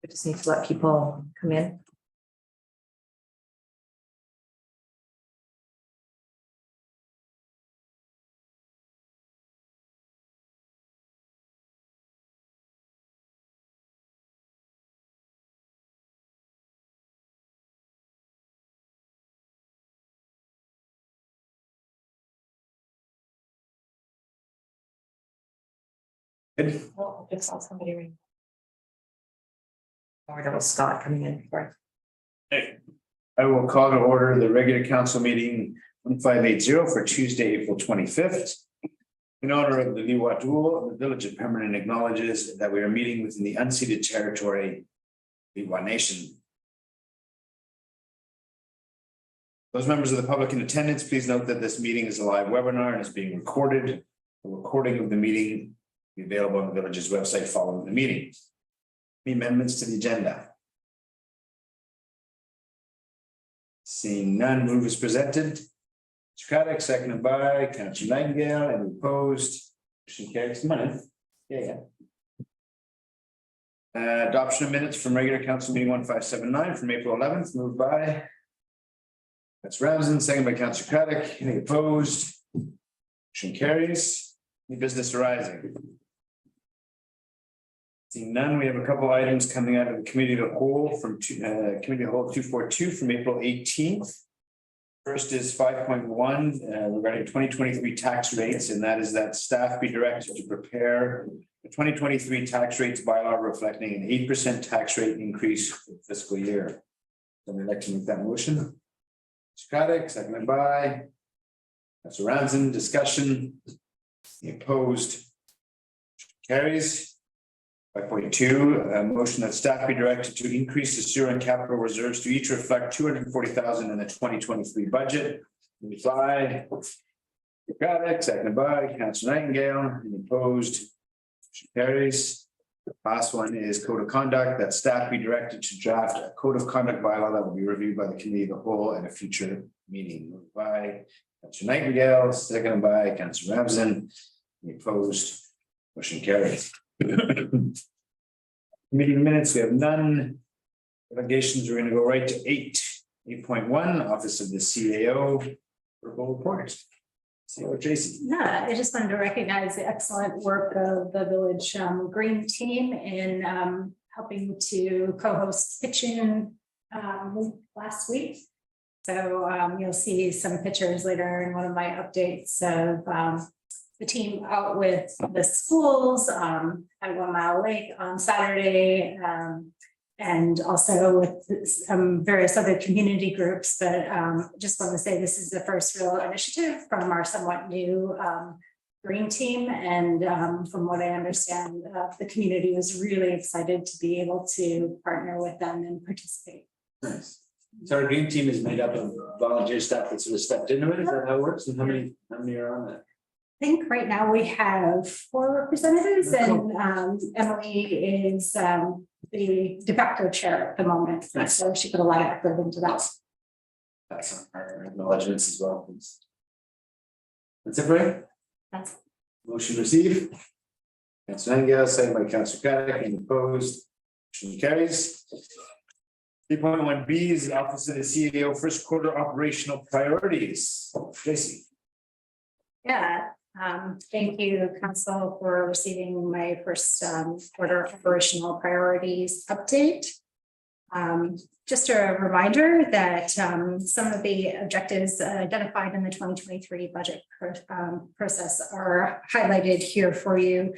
We just need to let people come in. Good. Well, I just saw somebody ring. Or that was Scott coming in for. Hey, I will call to order the regular council meeting 1580 for Tuesday, April 25th. In honor of the Liwa, the Village of Pemberton acknowledges that we are meeting within the unceded territory, Liwa Nation. Those members of the public in attendance, please note that this meeting is a live webinar and is being recorded. The recording of the meeting will be available on the village's website following the meeting. Any amendments to the agenda? Seeing none, move is presented. Mr. Craddock, seconded by Councillor Nightingale, and opposed. Motion carries. Come on in. Yeah. Adoption of minutes from regular council meeting 1579 from April 11th, moved by. That's Ramsden, seconded by Councillor Craddock. Any opposed? Motion carries. Any business arising? Seeing none, we have a couple items coming out of the committee of the whole from committee of the whole 242 from April 18th. First is 5.1 regarding 2023 tax rates, and that is that staff be directed to prepare the 2023 tax rates bylaw reflecting an 8% tax rate increase for the fiscal year. Somebody like to make that motion? Mr. Craddock, seconded by Councillor Ramsden. Discussion. Any opposed? Carries. 5.2, a motion that staff be directed to increase the sewer and capital reserves to each reflect 240,000 in the 2023 budget. Moved by Craddock, seconded by Councillor Nightingale. Any opposed? Motion carries. The last one is code of conduct, that staff be directed to draft a code of conduct bylaw that will be reviewed by the committee of the whole at a future meeting. Moved by Councillor Nightingale, seconded by Councillor Ramsden. Any opposed? Motion carries. Meeting minutes, we have none. Delegations, we're going to go right to 8.1, Office of the CAO. Verbal report. CAO Tracy. Yeah, I just wanted to recognize the excellent work of the village green team in helping to co-host Pitch-In last week. So you'll see some pictures later in one of my updates of the team out with the schools at 1 Mile Lake on Saturday, and also with some various other community groups. But just want to say this is the first real initiative from our somewhat new green team. And from what I understand, the community was really excited to be able to partner with them and participate. Nice. So our green team is made up of volunteer staff that sort of stepped into it. Is that how it works? And how many are on that? I think right now we have 4 representatives, and Emily is the de facto chair at the moment. Nice. So she put a lot of effort into that. That's on our acknowledgements as well. That's it, right? That's Motion received. Councillor Nightingale, second by Councillor Craddock, and opposed. Motion carries. 3.1B is the Office of the CEO first quarter operational priorities. Tracy. yeah. Thank you, Council, for receiving my first quarter operational priorities update. Just a reminder that some of the objectives identified in the 2023 budget process are highlighted here for you.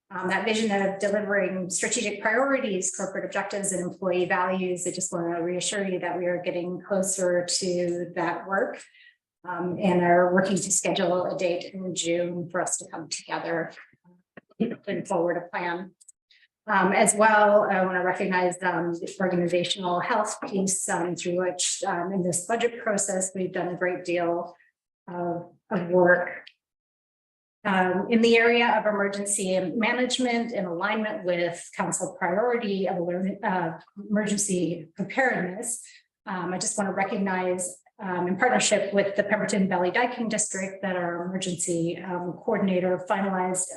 That vision of delivering strategic priorities, corporate objectives, and employee values. I just want to reassure you that we are getting closer to that work. And are working to schedule a date in June for us to come together and forward a plan. As well, I want to recognize the organizational health piece through which in this budget process, we've done a great deal of work. In the area of emergency management in alignment with council priority of emergency preparedness, I just want to recognize in partnership with the Pemberton Valley Dyking District that our emergency coordinator finalized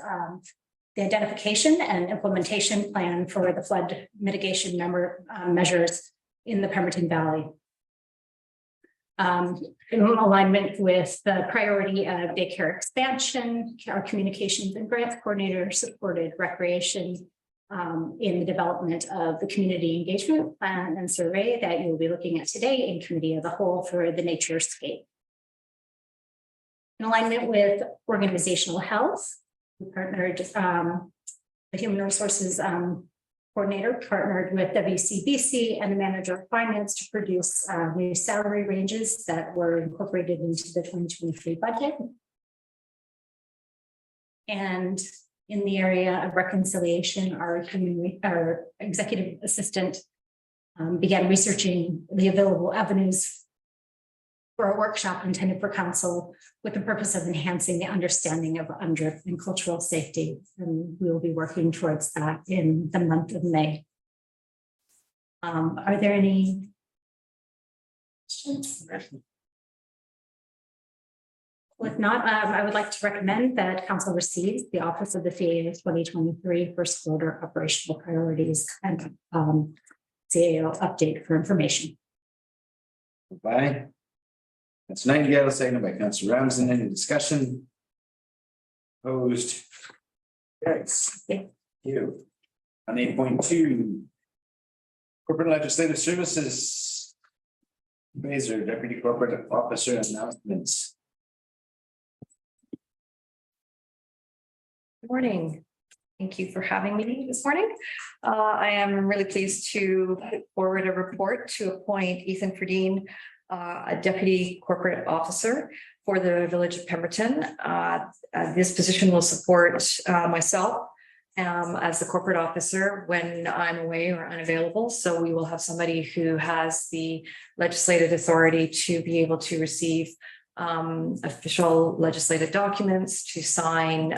the identification and implementation plan for the flood mitigation measures in the Pemberton Valley. In alignment with the priority of daycare expansion, our communications and grants coordinator supported recreation in the development of the community engagement plan and survey that you will be looking at today in committee of the whole for the naturescape. In alignment with organizational health, we partnered, the human resources coordinator partnered with WCBC and the manager of finance to produce new salary ranges that were incorporated into the 2023 budget. And in the area of reconciliation, our executive assistant began researching the available avenues for a workshop intended for council with the purpose of enhancing the understanding of UNDRIP and cultural safety. And we will be working towards that in the month of May. Are there any questions? If not, I would like to recommend that council receives the Office of the CAO 2023 first quarter operational priorities and CAO update for information. Bye. That's Nightingale, seconded by Councillor Ramsden. Any discussion? Opposed? Yes. Yeah. You. On 8.2. Corporate Legislative Services. Mazer, Deputy Corporate Officer announcements. Good morning. Thank you for having me this morning. I am really pleased to put forward a report to appoint Ethan Ferdine, a Deputy Corporate Officer for the Village of Pemberton. This position will support myself as the corporate officer when I'm away or unavailable. So we will have somebody who has the legislative authority to be able to receive official legislative documents, to sign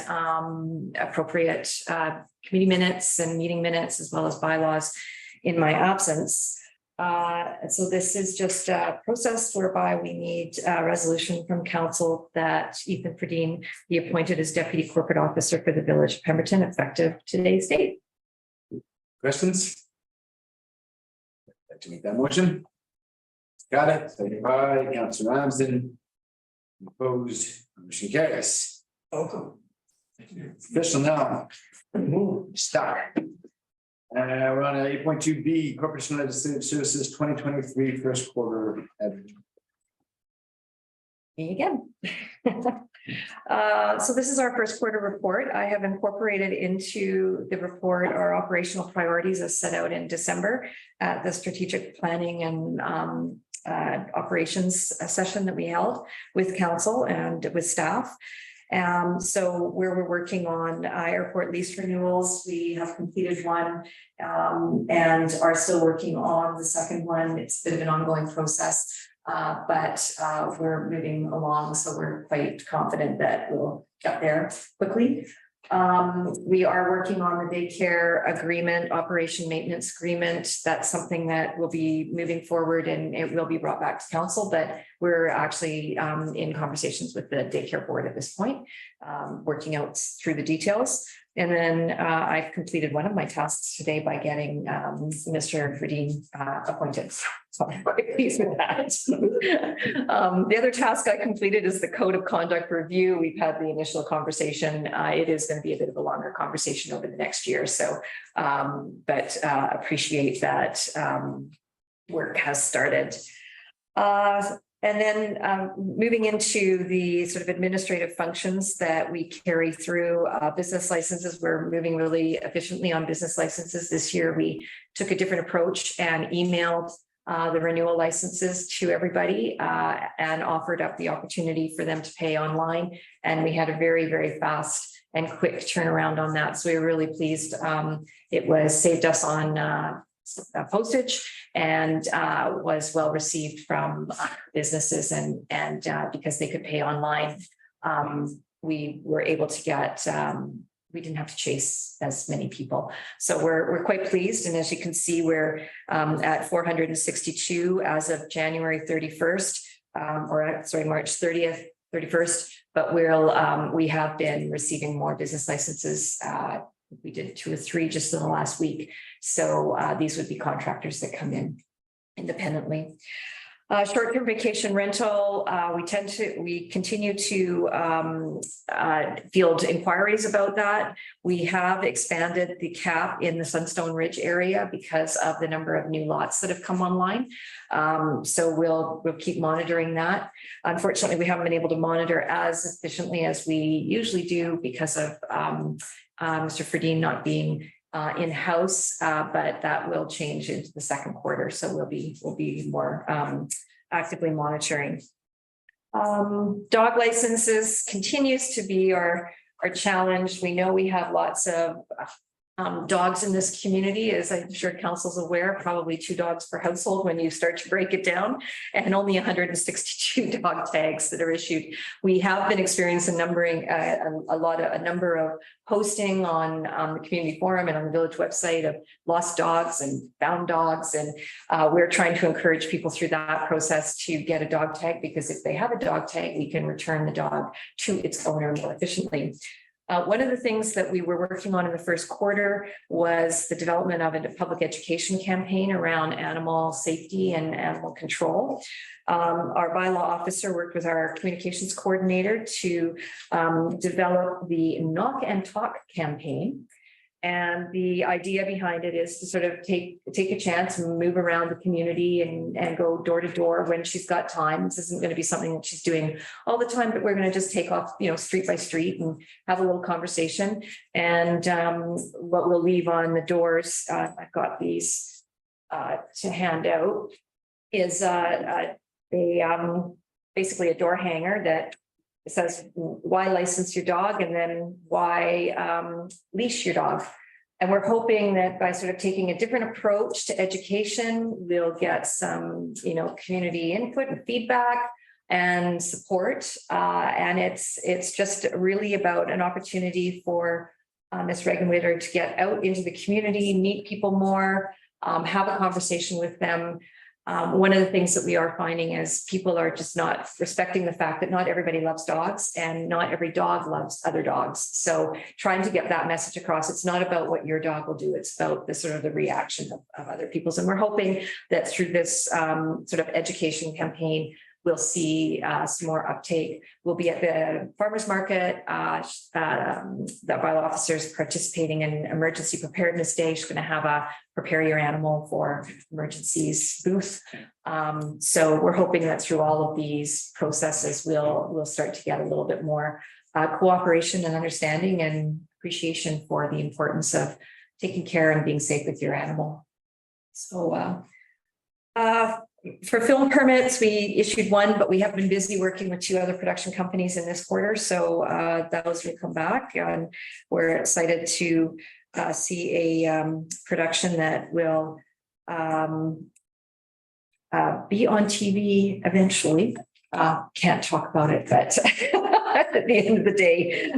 appropriate committee minutes and meeting minutes, as well as bylaws in my absence. So this is just a process whereby we need a resolution from council that Ethan Ferdine be appointed as Deputy Corporate Officer for the Village of Pemberton effective today's date. Questions? Like to make that motion? Got it. Seconded by Councillor Ramsden. Opposed? Motion carries. Welcome. Official now. Start. We're on 8.2B, Corporation Legislative Services 2023 first quarter. Me again. So this is our first quarter report. I have incorporated into the report our operational priorities as set out in December at the strategic planning and operations session that we held with council and with staff. So where we're working on airport lease renewals, we have completed one and are still working on the second one. It's a bit of an ongoing process, but we're moving along. So we're quite confident that we'll get there quickly. We are working on the daycare agreement, operation maintenance agreement. That's something that will be moving forward and it will be brought back to council, but we're actually in conversations with the daycare board at this point, working out through the details. And then I've completed one of my tasks today by getting Mr. Ferdine appointed. So I'm quite pleased with that. The other task I completed is the code of conduct review. We've had the initial conversation. It is going to be a bit of a longer conversation over the next year. So, but appreciate that work has started. And then moving into the sort of administrative functions that we carry through business licenses, we're moving really efficiently on business licenses. This year, we took a different approach and emailed the renewal licenses to everybody and offered up the opportunity for them to pay online. And we had a very, very fast and quick turnaround on that. So we were really pleased. It was saved us on postage and was well received from businesses and because they could pay online, we were able to get we didn't have to chase as many people. So we're quite pleased. And as you can see, we're at 462 as of January 31st, or sorry, March 30th, 31st. But we have been receiving more business licenses. We did 2 or 3 just in the last week. So these would be contractors that come in independently. Short-term vacation rental, we continue to field inquiries about that. We have expanded the cap in the Sunstone Ridge area because of the number of new lots that have come online. So we'll keep monitoring that. Unfortunately, we haven't been able to monitor as efficiently as we usually do because of Mr. Ferdine not being in-house, but that will change into the second quarter. So we'll be more actively monitoring. Dog licenses continues to be our challenge. We know we have lots of dogs in this community, as I'm sure council's aware, probably 2 dogs per household when you start to break it down, and only 162 dog tags that are issued. We have been experiencing a number of posting on the community forum and on the village website of lost dogs and found dogs, and we're trying to encourage people through that process to get a dog tag, because if they have a dog tag, we can return the dog to its owner more efficiently. One of the things that we were working on in the first quarter was the development of a public education campaign around animal safety and animal control. Our bylaw officer worked with our communications coordinator to develop the Knock and Talk campaign. And the idea behind it is to sort of take a chance and move around the community and go door to door when she's got time. This isn't going to be something that she's doing all the time, but we're going to just take off, street by street and have a little conversation. And what we'll leave on the doors, I've got these to hand out, is basically a door hanger that it says, why license your dog, and then why leash your dog. And we're hoping that by sort of taking a different approach to education, we'll get some, community input and feedback and support. And it's just really about an opportunity for Ms. Regenwitter to get out into the community, meet people more, have a conversation with them. One of the things that we are finding is people are just not respecting the fact that not everybody loves dogs and not every dog loves other dogs. So trying to get that message across, it's not about what your dog will do, it's about the sort of the reaction of other people's. And we're hoping that through this sort of education campaign, we'll see some more uptake. We'll be at the farmers market. The bylaw officer is participating in emergency preparedness day. She's going to have a prepare your animal for emergencies booth. So we're hoping that through all of these processes, we'll start to get a little bit more cooperation and understanding and appreciation for the importance of taking care and being safe with your animal. So for film permits, we issued 1, but we have been busy working with 2 other production companies in this quarter. So those will come back, and we're excited to see a production that will be on TV eventually. Can't talk about it, but at the end of the day,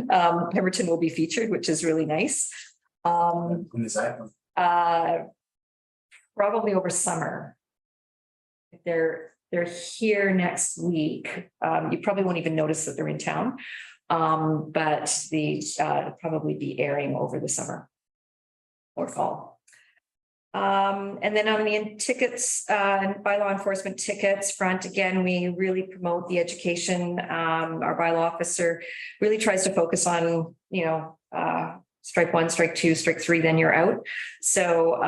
Pemberton will be featured, which is really nice. When is that? Probably over summer. They're here next week. You probably won't even notice that they're in town, but they'll probably be airing over the summer or fall. And then on the tickets and bylaw enforcement tickets front, again, we really promote the education. Our bylaw officer really tries to focus on, strike 1, strike 2, strike 3, then you're out. So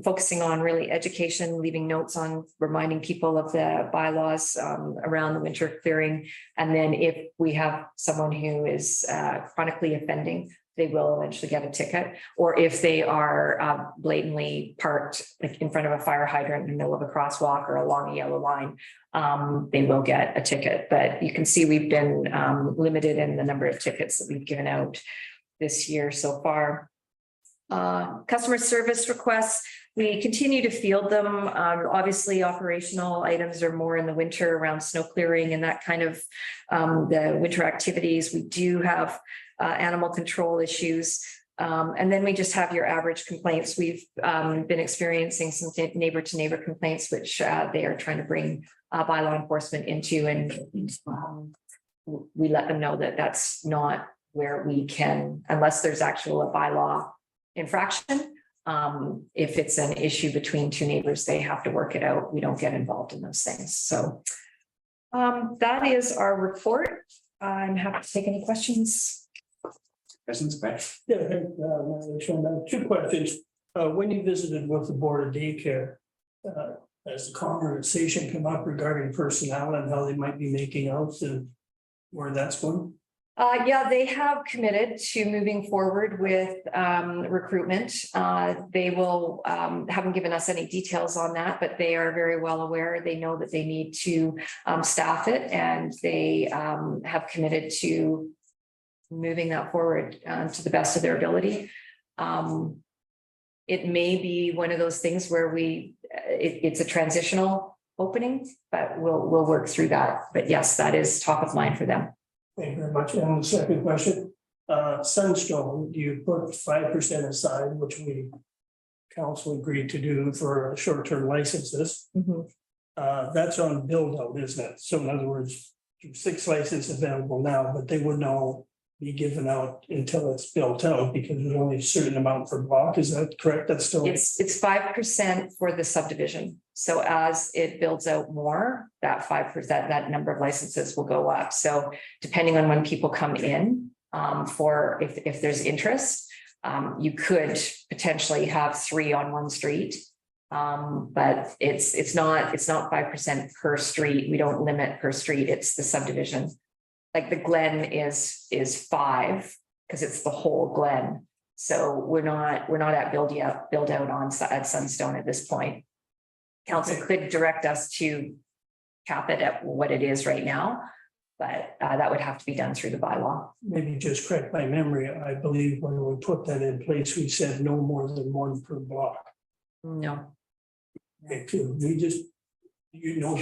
focusing on really education, leaving notes on reminding people of the bylaws around the winter clearing. And then if we have someone who is chronically offending, they will eventually get a ticket. Or if they are blatantly parked like in front of a fire hydrant in the middle of a crosswalk or along a yellow line, they will get a ticket. But you can see we've been limited in the number of tickets that we've given out this year so far. Customer service requests, we continue to field them. Obviously, operational items are more in the winter around snow clearing and that kind of the winter activities. We do have animal control issues. And then we just have your average complaints. We've been experiencing some neighbor to neighbor complaints, which they are trying to bring bylaw enforcement into, and we let them know that that's not where we can, unless there's actual a bylaw infraction. If it's an issue between two neighbors, they have to work it out. We don't get involved in those things. So that is our report. I'm happy to take any questions. Questions, Brad? Yeah, I think, two questions. When you visited with the Board of Daycare, has the conversation come up regarding personnel and how they might be making out and where that's going? Yeah, they have committed to moving forward with recruitment. They will haven't given us any details on that, but they are very well aware. They know that they need to staff it, and they have committed to moving that forward to the best of their ability. It may be one of those things where it's a transitional opening, but we'll work through that. But yes, that is top of mind for them. Thank you very much. And the second question, Sunstone, you put 5% aside, which we council agreed to do for short-term licenses. That's on build out, isn't it? So in other words, 6 licenses available now, but they wouldn't all be given out until it's built out because there's only a certain amount per block. Is that correct? That's still. It's 5% for the subdivision. So as it builds out more, that 5%, that number of licenses will go up. So depending on when people come in, for if there's interest, you could potentially have 3 on one street. But it's not 5% per street. We don't limit per street. It's the subdivision. Like the Glen is 5 because it's the whole Glen. So we're not at build out at Sunstone at this point. Council could direct us to cap it at what it is right now, but that would have to be done through the bylaw. Maybe just correct my memory. I believe when we put that in place, we said no more than 1 per block. No. We just,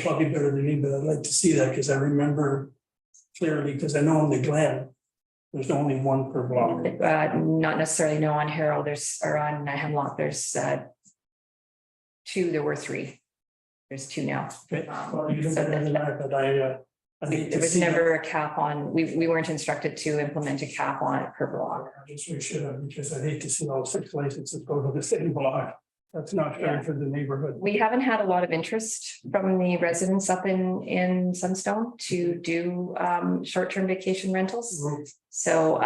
probably better than me, but I'd like to see that because I remember clearly, because I know in the Glen, there's only 1 per block. Not necessarily no on Harold, or on Hemlock, there's 2, there were 3. There's 2 now. Okay. Well, you didn't have that, but I need There to was see never that. a cap on, we weren't instructed to implement a cap on it per block. I guess we should have, because I hate to see all 6 licenses go to the same block. That's not fair Yeah. for the neighborhood. We haven't had a lot of interest from the residents up in Sunstone to do short-term vacation rentals. So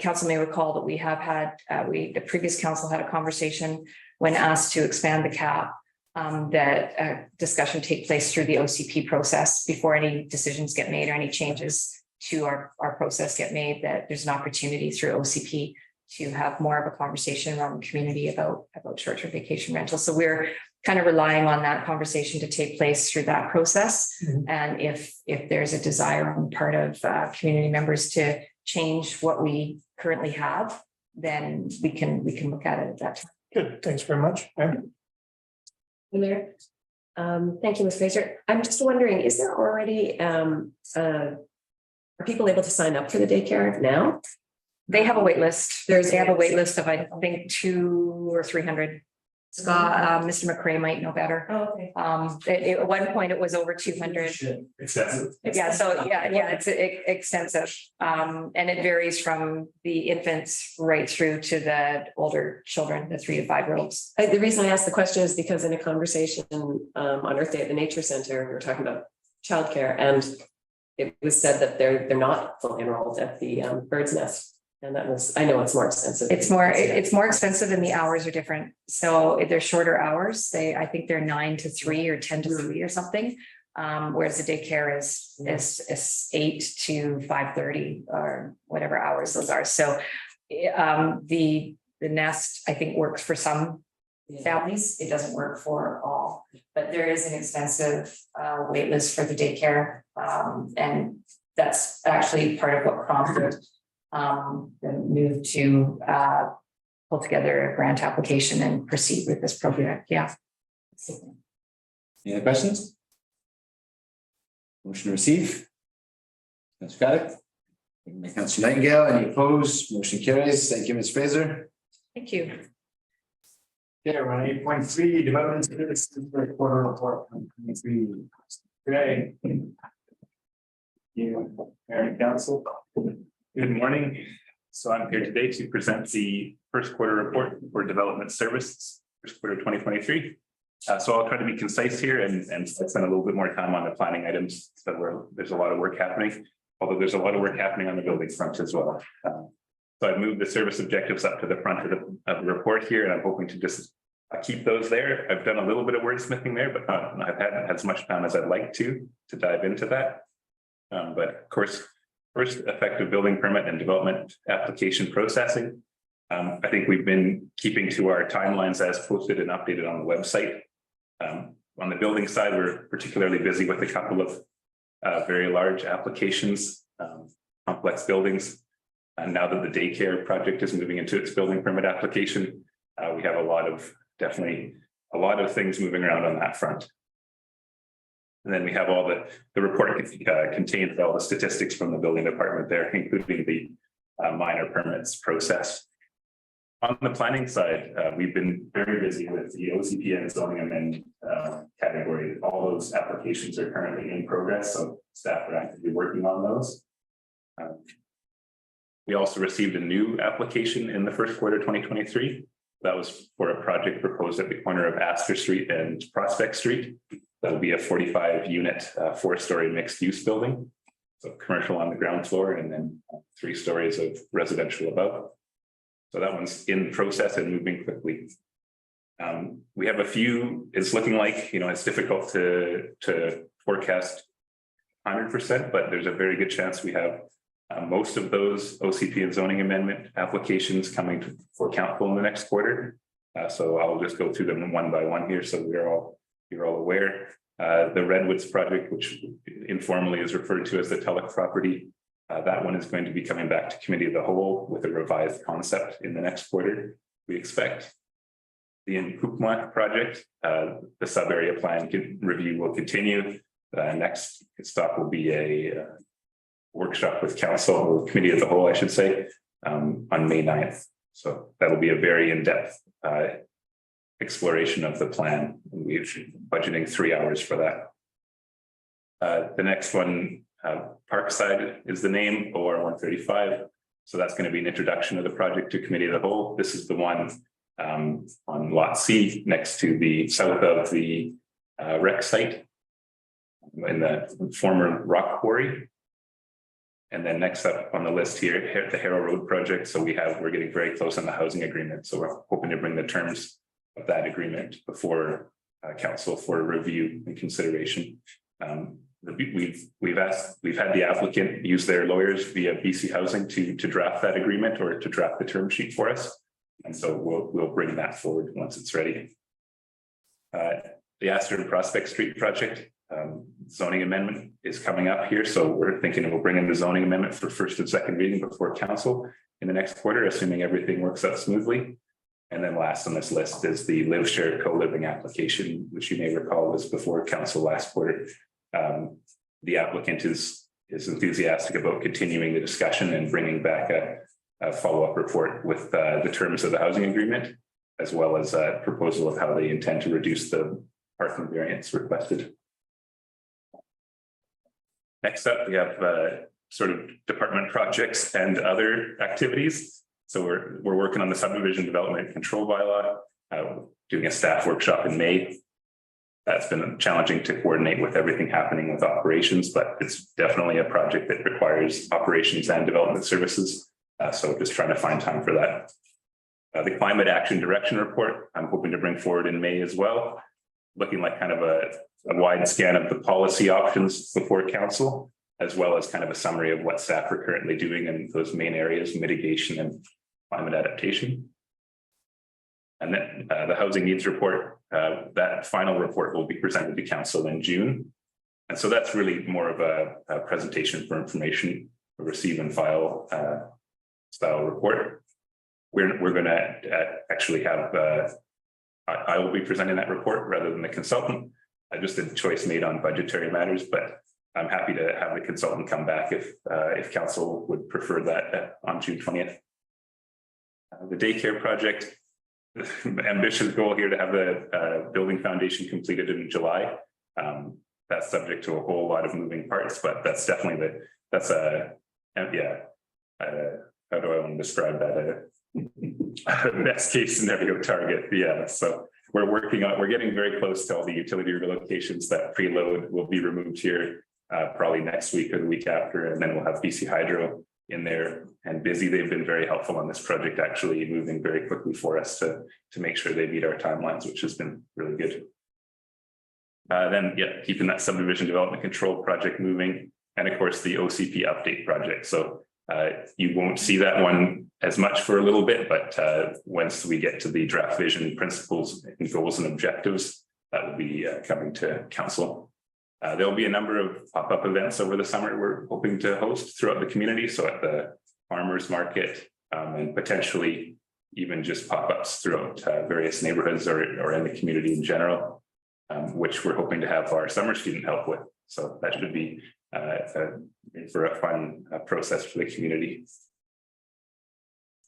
council may recall that we have had, the previous council had a conversation when asked to expand the cap, that discussion take place through the OCP process before any decisions get made or any changes to our process get made, that there's an opportunity through OCP to have more of a conversation around the community about short-term vacation rentals. So we're kind of relying on that conversation to take place through that process. And if there's a desire on the part of community members to change what we currently have, then we can look at it at that time. Good, thanks very much. Mayor, thank you, Ms. Fraser. I'm just wondering, is there already, are people able to sign up for the daycare now? They have a wait list. There's- They have a wait list of, I think, 200 or 300. Scott, Mr. McCray might know better. Oh, okay. At one point it was over 200. Excessive. Yeah, so yeah, it's extensive. And it varies from the infants right through to the older children, the 3 to 5 year olds. The reason I asked the question is because in a conversation on Earth Day at the Nature Center, we were talking about childcare, and it was said that they're not fully enrolled at the Bird's Nest. And that was, I know it's more expensive. It's more expensive and the hours are different. So they're shorter hours. I think they're 9 to 3 or 10 to 3 or something. Whereas the daycare is 8 to 5:30 or whatever hours those are. So the nest, I think, works for some families. It doesn't work for all, but there is an extensive wait list for the daycare. And that's actually part of what prompted the move to pull together a grant application and proceed with this program. Yeah. Any other questions? Motion to receive. Councilor Craddock. Second by Councilor Nightingale. Any opposed? Motion carries. Thank you, Ms. Fraser. Thank you. Okay, we're on 8.3, development services for quarter report. 23. Okay. You, Mayor and Council. Good morning. So I'm here today to present the first quarter report for development services, first quarter 2023. So I'll try to be concise here and spend a little bit more time on the planning items. So there's a lot of work happening, although there's a lot of work happening on the building front as well. So I've moved the service objectives up to the front of the report here, and I'm hoping to just keep those there. I've done a little bit of wordsmithing there, but I've had as much time as I'd like to dive into that. But of course, first, effective building permit and development application processing. I think we've been keeping to our timelines as posted and updated on the website. On the building side, we're particularly busy with a couple of very large applications, complex buildings. And now that the daycare project is moving into its building permit application, we have definitely a lot of things moving around on that front. And then we have all the report contains all the statistics from the building department there, including the minor permits process. On the planning side, we've been very busy with the OCP and zoning amendment category. All those applications are currently in progress, so staff are actively working on those. We also received a new application in the first quarter 2023. That was for a project proposed at the corner of Astor Street and Prospect Street. That'll be a 45-unit, 4-story mixed-use building. So commercial on the ground floor and then 3 stories of residential above. So that one's in process and moving quickly. We have a few, it's looking like, it's difficult to forecast 100%, but there's a very good chance we have most of those OCP and zoning amendment applications coming for council in the next quarter. So I'll just go through them one by one here. So you're all aware. The Redwoods project, which informally is referred to as the Telek property, that one is going to be coming back to committee of the whole with a revised concept in the next quarter, we expect. The Inukjuak project, the sub-area plan review will continue. Next stop will be a workshop with council or committee of the whole, I should say, on May 9th. So that'll be a very in-depth exploration of the plan. We're budgeting 3 hours for that. The next one, Parkside is the name, OR 135. So that's going to be an introduction of the project to committee of the whole. This is the one on lot C next to the south of the rec site in the former rock quarry. And then next up on the list here, the Harrow Road project. So we're getting very close on the housing agreement. So we're hoping to bring the terms of that agreement before council for review and consideration. We've had the applicant use their lawyers via BC Housing to draft that agreement or to draft the term sheet for us. And so we'll bring that forward once it's ready. The Astor and Prospect Street project. Zoning amendment is coming up here. So we're thinking we'll bring in the zoning amendment for first and second reading before council in the next quarter, assuming everything works out smoothly. And then last on this list is the live shared co-living application, which you may recall was before council last quarter. The applicant is enthusiastic about continuing the discussion and bringing back a follow-up report with the terms of the housing agreement, as well as a proposal of how they intend to reduce the parking variance requested. Next up, we have sort of department projects and other activities. So we're working on the subdivision development control bylaw, doing a staff workshop in May. That's been challenging to coordinate with everything happening with operations, but it's definitely a project that requires operations and development services. So just trying to find time for that. The climate action direction report, I'm hoping to bring forward in May as well. Looking like kind of a wide scan of the policy options before council, as well as kind of a summary of what staff are currently doing in those main areas, mitigation and climate adaptation. And then the housing needs report, that final report will be presented to council in June. And so that's really more of a presentation for information, a receive and file style report. We're going to actually have, I will be presenting that report rather than the consultant. Just a choice made on budgetary matters, but I'm happy to have the consultant come back if council would prefer that on June 20th. The daycare project, ambitious goal here to have the building foundation completed in July. that's subject to a whole lot of moving parts, but that's definitely that's a, yeah. How do I want to describe that? Best case scenario target, yeah, so we're getting very close to all the utility relocations. That preload will be removed here probably next week or the week after, and then we'll have BC Hydro in there and busy. They've been very helpful on this project, actually moving very quickly for us to make sure they meet our timelines, which has been really good. Then, yeah, keeping that subdivision development control project moving, and of course the OCP update project. So you won't see that one as much for a little bit, but once we get to the draft vision principles and goals and objectives, that will be coming to council. There'll be a number of pop-up events over the summer we're hoping to host throughout the community. So at the farmers market and potentially even just pop-ups throughout various neighborhoods or in the community in general, which we're hoping to have our summer student help with. So that should be for a fun process for the community.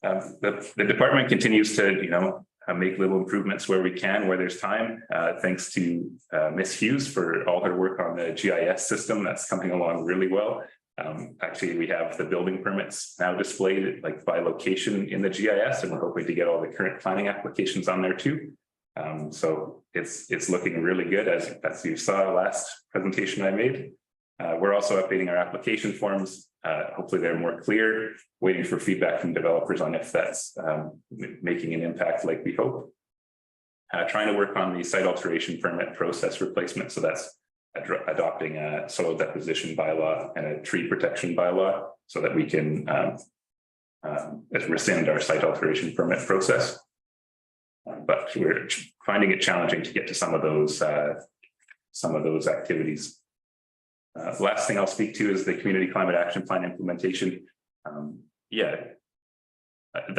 The department continues to, make little improvements where we can, where there's time. Thanks to Miss Hughes for all her work on the GIS system. That's coming along really well. Actually, we have the building permits now displayed like by location in the GIS, and we're hoping to get all the current planning applications on there too. So it's looking really good as you saw last presentation I made. We're also updating our application forms. Hopefully they're more clear, waiting for feedback from developers on if that's making an impact like we hope. Trying to work on the site alteration permit process replacement. So that's adopting a soil deposition bylaw and a tree protection bylaw so that we can rescind our site alteration permit process. But we're finding it challenging to get to some of those activities. The last thing I'll speak to is the community climate action plan implementation. I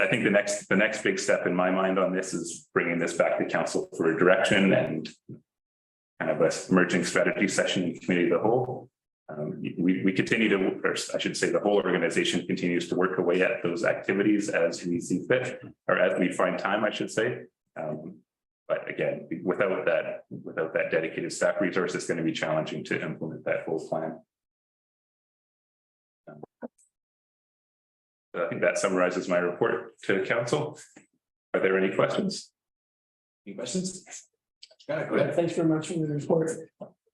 think the next big step in my mind on this is bringing this back to council for direction and kind of a emerging strategy session in community as a whole. We continue to, or I should say the whole organization continues to work away at those activities as we see fit, or as we find time, I should say. But again, without that dedicated staff resource, it's going to be challenging to implement that whole plan. I think that summarizes my report to council. Are there any questions? Any questions? Yeah, go ahead. Thanks very much for the report.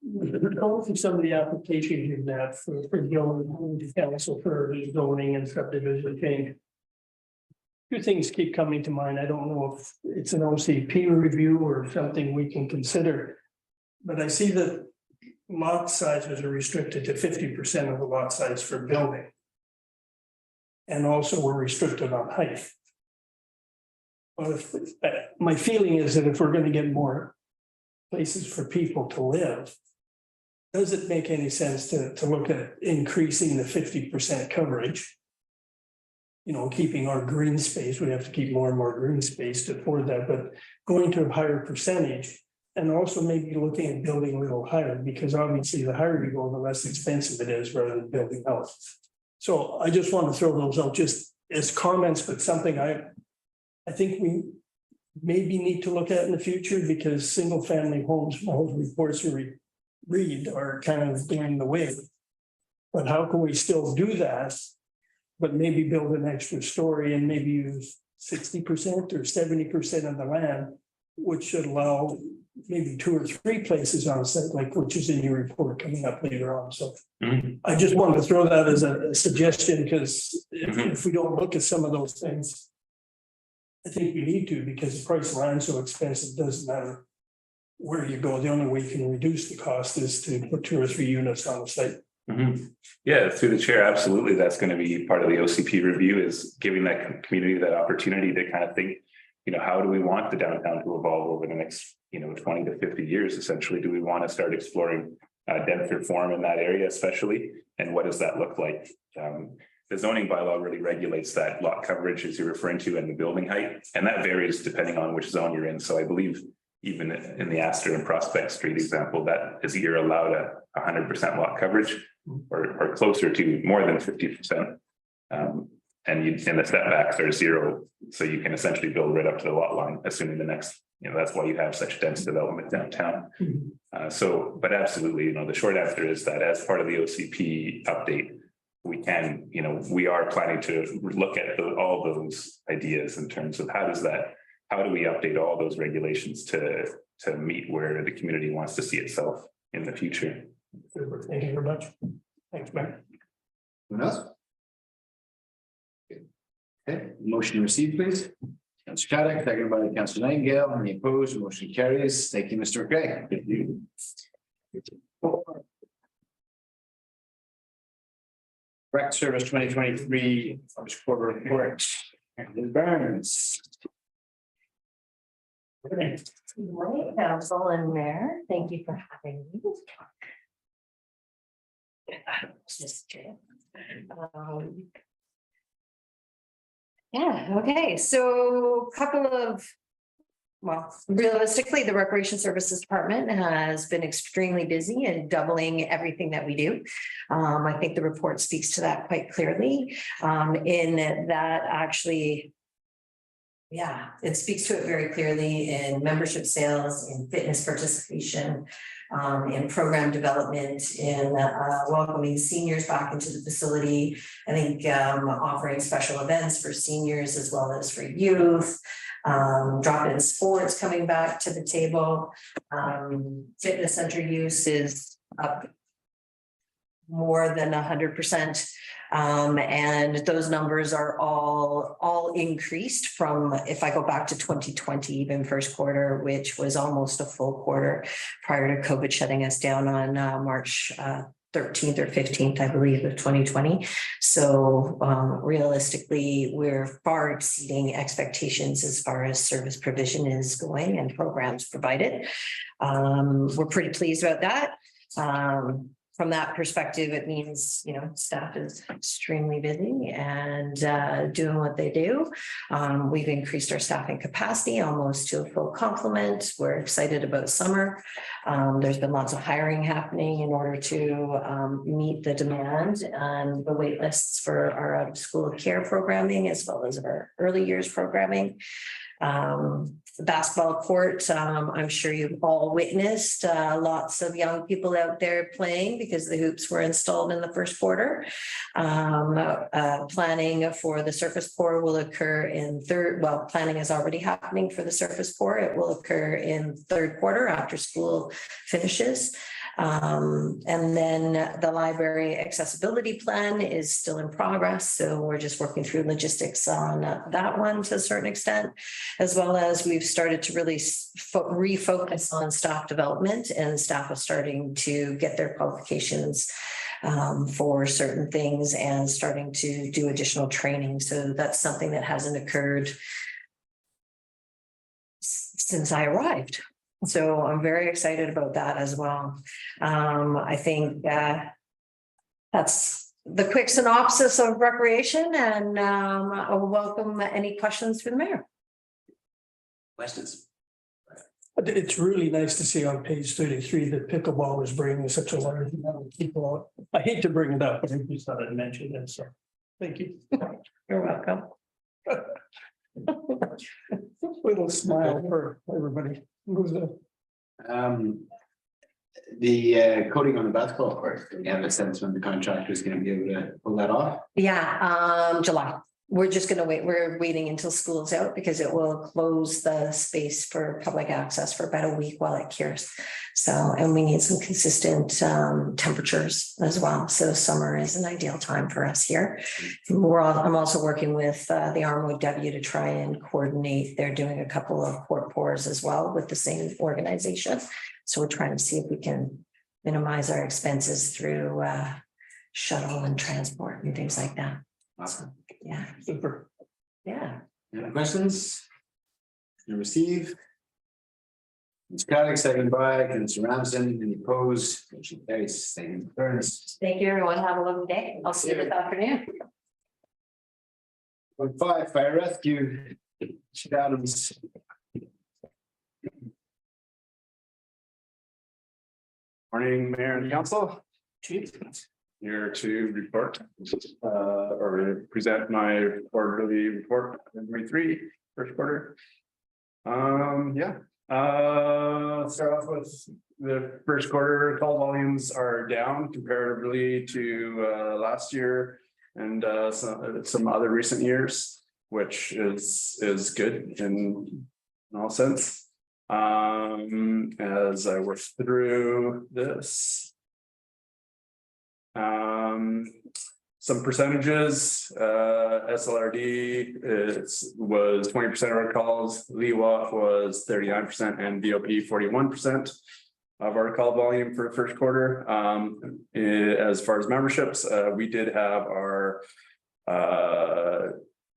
Going through some of the applications you've had for going to council for zoning and subdivision change. Two things keep coming to mind. I don't know if it's an OCP review or something we can consider. But I see that lot sizes are restricted to 50% of the lot size for building. And also we're restricted on height. Well, my feeling is that if we're going to get more places for people to live, does it make any sense to look at increasing the 50% coverage? Keeping our green space, we have to keep more and more green space to afford that, but going to a higher percentage and also maybe looking at building a little higher, because obviously the higher you go, the less expensive it is rather than building houses. So I just want to throw those out just as comments, but something I think we maybe need to look at in the future, because single family homes, all the reports we read are kind of going the way. But how can we still do that? But maybe build an extra story and maybe use 60% or 70% of the land, which should allow maybe 2 or 3 places on site, like which is in your report coming up later on. So I just wanted to throw that as a suggestion, because if we don't look at some of those things, I think we need to, because the price of land is so expensive, it doesn't matter where you go. The only way you can reduce the cost is to put 2 or 3 units on the site. Yeah, through the chair, absolutely. That's going to be part of the OCP review, is giving that community that opportunity to kind of think, how do we want the downtown to evolve over the next, 20 to 50 years? Essentially, do we want to start exploring denser form in that area, especially? And what does that look like? The zoning bylaw really regulates that lot coverage, as you're referring to, and the building height, and that varies depending on which zone you're in. So I believe even in the Astor and Prospect Street example, that is you're allowed a 100% lot coverage, or closer to more than 50%. And in the setbacks are 0. So you can essentially build right up to the lot line, assuming the next, that's why you have such dense development downtown. So, but absolutely, you know, the short answer is that as part of the OCP update, we can, you know, we are planning to look at all those ideas in terms of how do we update all those regulations to meet where the community wants to see itself in the future. Super. Thank you very much. Thanks, Mayor. Anyone else? Okay, motion received, please. Councillor Caddick, seconded by Councillor Nightingale. Any opposed? Motion carries. Thank you, Mr. McCray. Thank you. Rec Service 2023 first quarter report. Ms. Burns. Good morning, council and mayor. Thank you for having me. Yeah, okay, so realistically, the Recreation Services Department has been extremely busy and doubling everything that we do. I think the report speaks to that quite clearly, in that actually. Yeah, it speaks to it very clearly in membership sales, in fitness participation, in program development, in welcoming seniors back into the facility. I think offering special events for seniors as well as for youth. Drop-in sports coming back to the table. Fitness center use is up more than 100%. And those numbers are all increased from, if I go back to 2020, even first quarter, which was almost a full quarter prior to COVID shutting us down on March 13th or 15th, I believe, of 2020. So realistically, we're far exceeding expectations as far as service provision is going and programs provided. We're pretty pleased about that. From that perspective, it means, you know, staff is extremely busy and doing what they do. We've increased our staffing capacity almost to a full complement. We're excited about summer. There's been lots of hiring happening in order to meet the demand and the wait lists for our out of school care programming as well as our early years programming. The basketball court, I'm sure you've all witnessed lots of young people out there playing because the hoops were installed in the first quarter. Planning for the surface pour will occur in planning is already happening for the surface pour. It will occur in third quarter after school finishes. And then the library accessibility plan is still in progress. So we're just working through logistics on that one to a certain extent, as well as we've started to really refocus on staff development, and staff are starting to get their qualifications for certain things and starting to do additional training. So that's something that hasn't occurred since I arrived. So I'm very excited about that as well. I think that's the quick synopsis of recreation, and I'll welcome any questions for the mayor. Questions? It's really nice to see on page 33 that pickleball is bringing such a large amount of people. I hate to bring it up, but I just thought I'd mention it. So thank you. You're welcome. Little smile for everybody. The coating on the basketball court, do you have a sense when the contractor is going to be able to pull that off? Yeah, July. We're just going to wait. We're waiting until school's out because it will close the space for public access for about a week while it cures. So, and we need some consistent temperatures as well. So summer is an ideal time for us here. I'm also working with the Armwood W to try and coordinate. They're doing a couple of court pours as well with the same organization. So we're trying to see if we can minimize our expenses through shuttle and transport and things like that. Awesome. Yeah. Super. Yeah. Any questions? You receive? Ms. Caddick, seconded by Councillor Ramsden. Any opposed? Motion carries. Thank you, Ms. Burns. Thank you, everyone. Have a lovely day. I'll see you this afternoon. 5, fire rescue. Chief Adams. Morning, Mayor and Council. Chief. Here to report or present my quarterly report, 2023 first quarter. Yeah, Start off with the first quarter call volumes are down comparatively to last year and some other recent years, which is good in all sense. As I work through this. Some percentages, SLRD was 20% of our calls, LEWA was 39% and VOP 41% of our call volume for the first quarter. As far as memberships, we did have our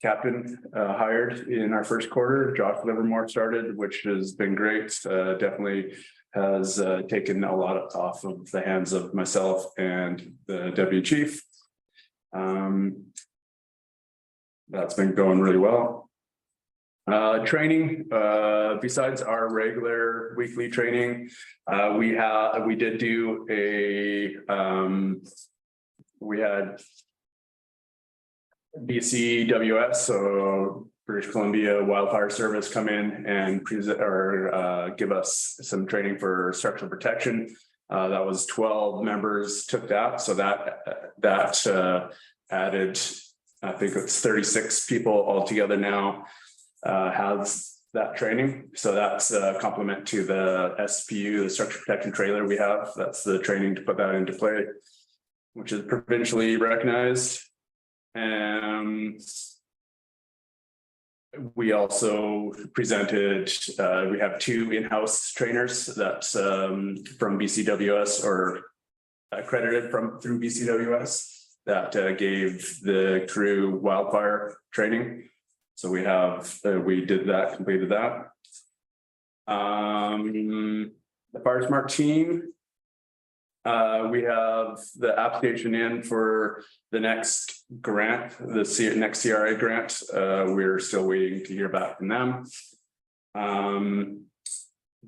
captain hired in our first quarter. Josh Livermore started, which has been great. Definitely has taken a lot off of the hands of myself and the deputy chief. That's been going really well. Training, besides our regular weekly training, we did do we had BCWS, so British Columbia Wildfire Service, come in and present or give us some training for structural protection. That was 12 members took that, so that added, I think it's 36 people altogether now has that training. So that's a complement to the SPU, the structure protection trailer we have. That's the training to put that into play, which is provincially recognized. And we also presented, we have 2 in-house trainers that's from BCWS or accredited through BCWS that gave the crew wildfire training. So we did that, completed that. The Fire Smart team, we have the application in for the next grant, the next CRA grant. We're still waiting to hear back from them.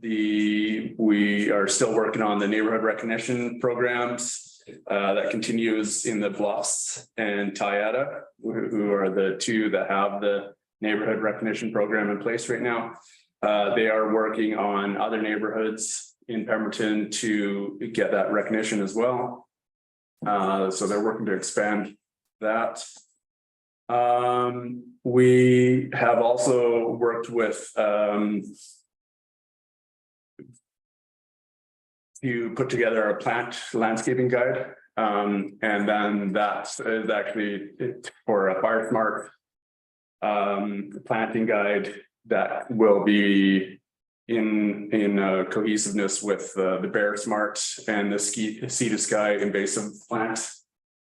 We are still working on the neighborhood recognition programs that continues in the Bluffs and Tayada, who are the 2 that have the neighborhood recognition program in place right now. They are working on other neighborhoods in Pemberton to get that recognition as well. So they're working to expand that. We have also worked with to put together a plant landscaping guide. And then that is actually for a Fire Smart planting guide that will be in cohesiveness with the Bear Smart and the Sea to Sky invasive plant.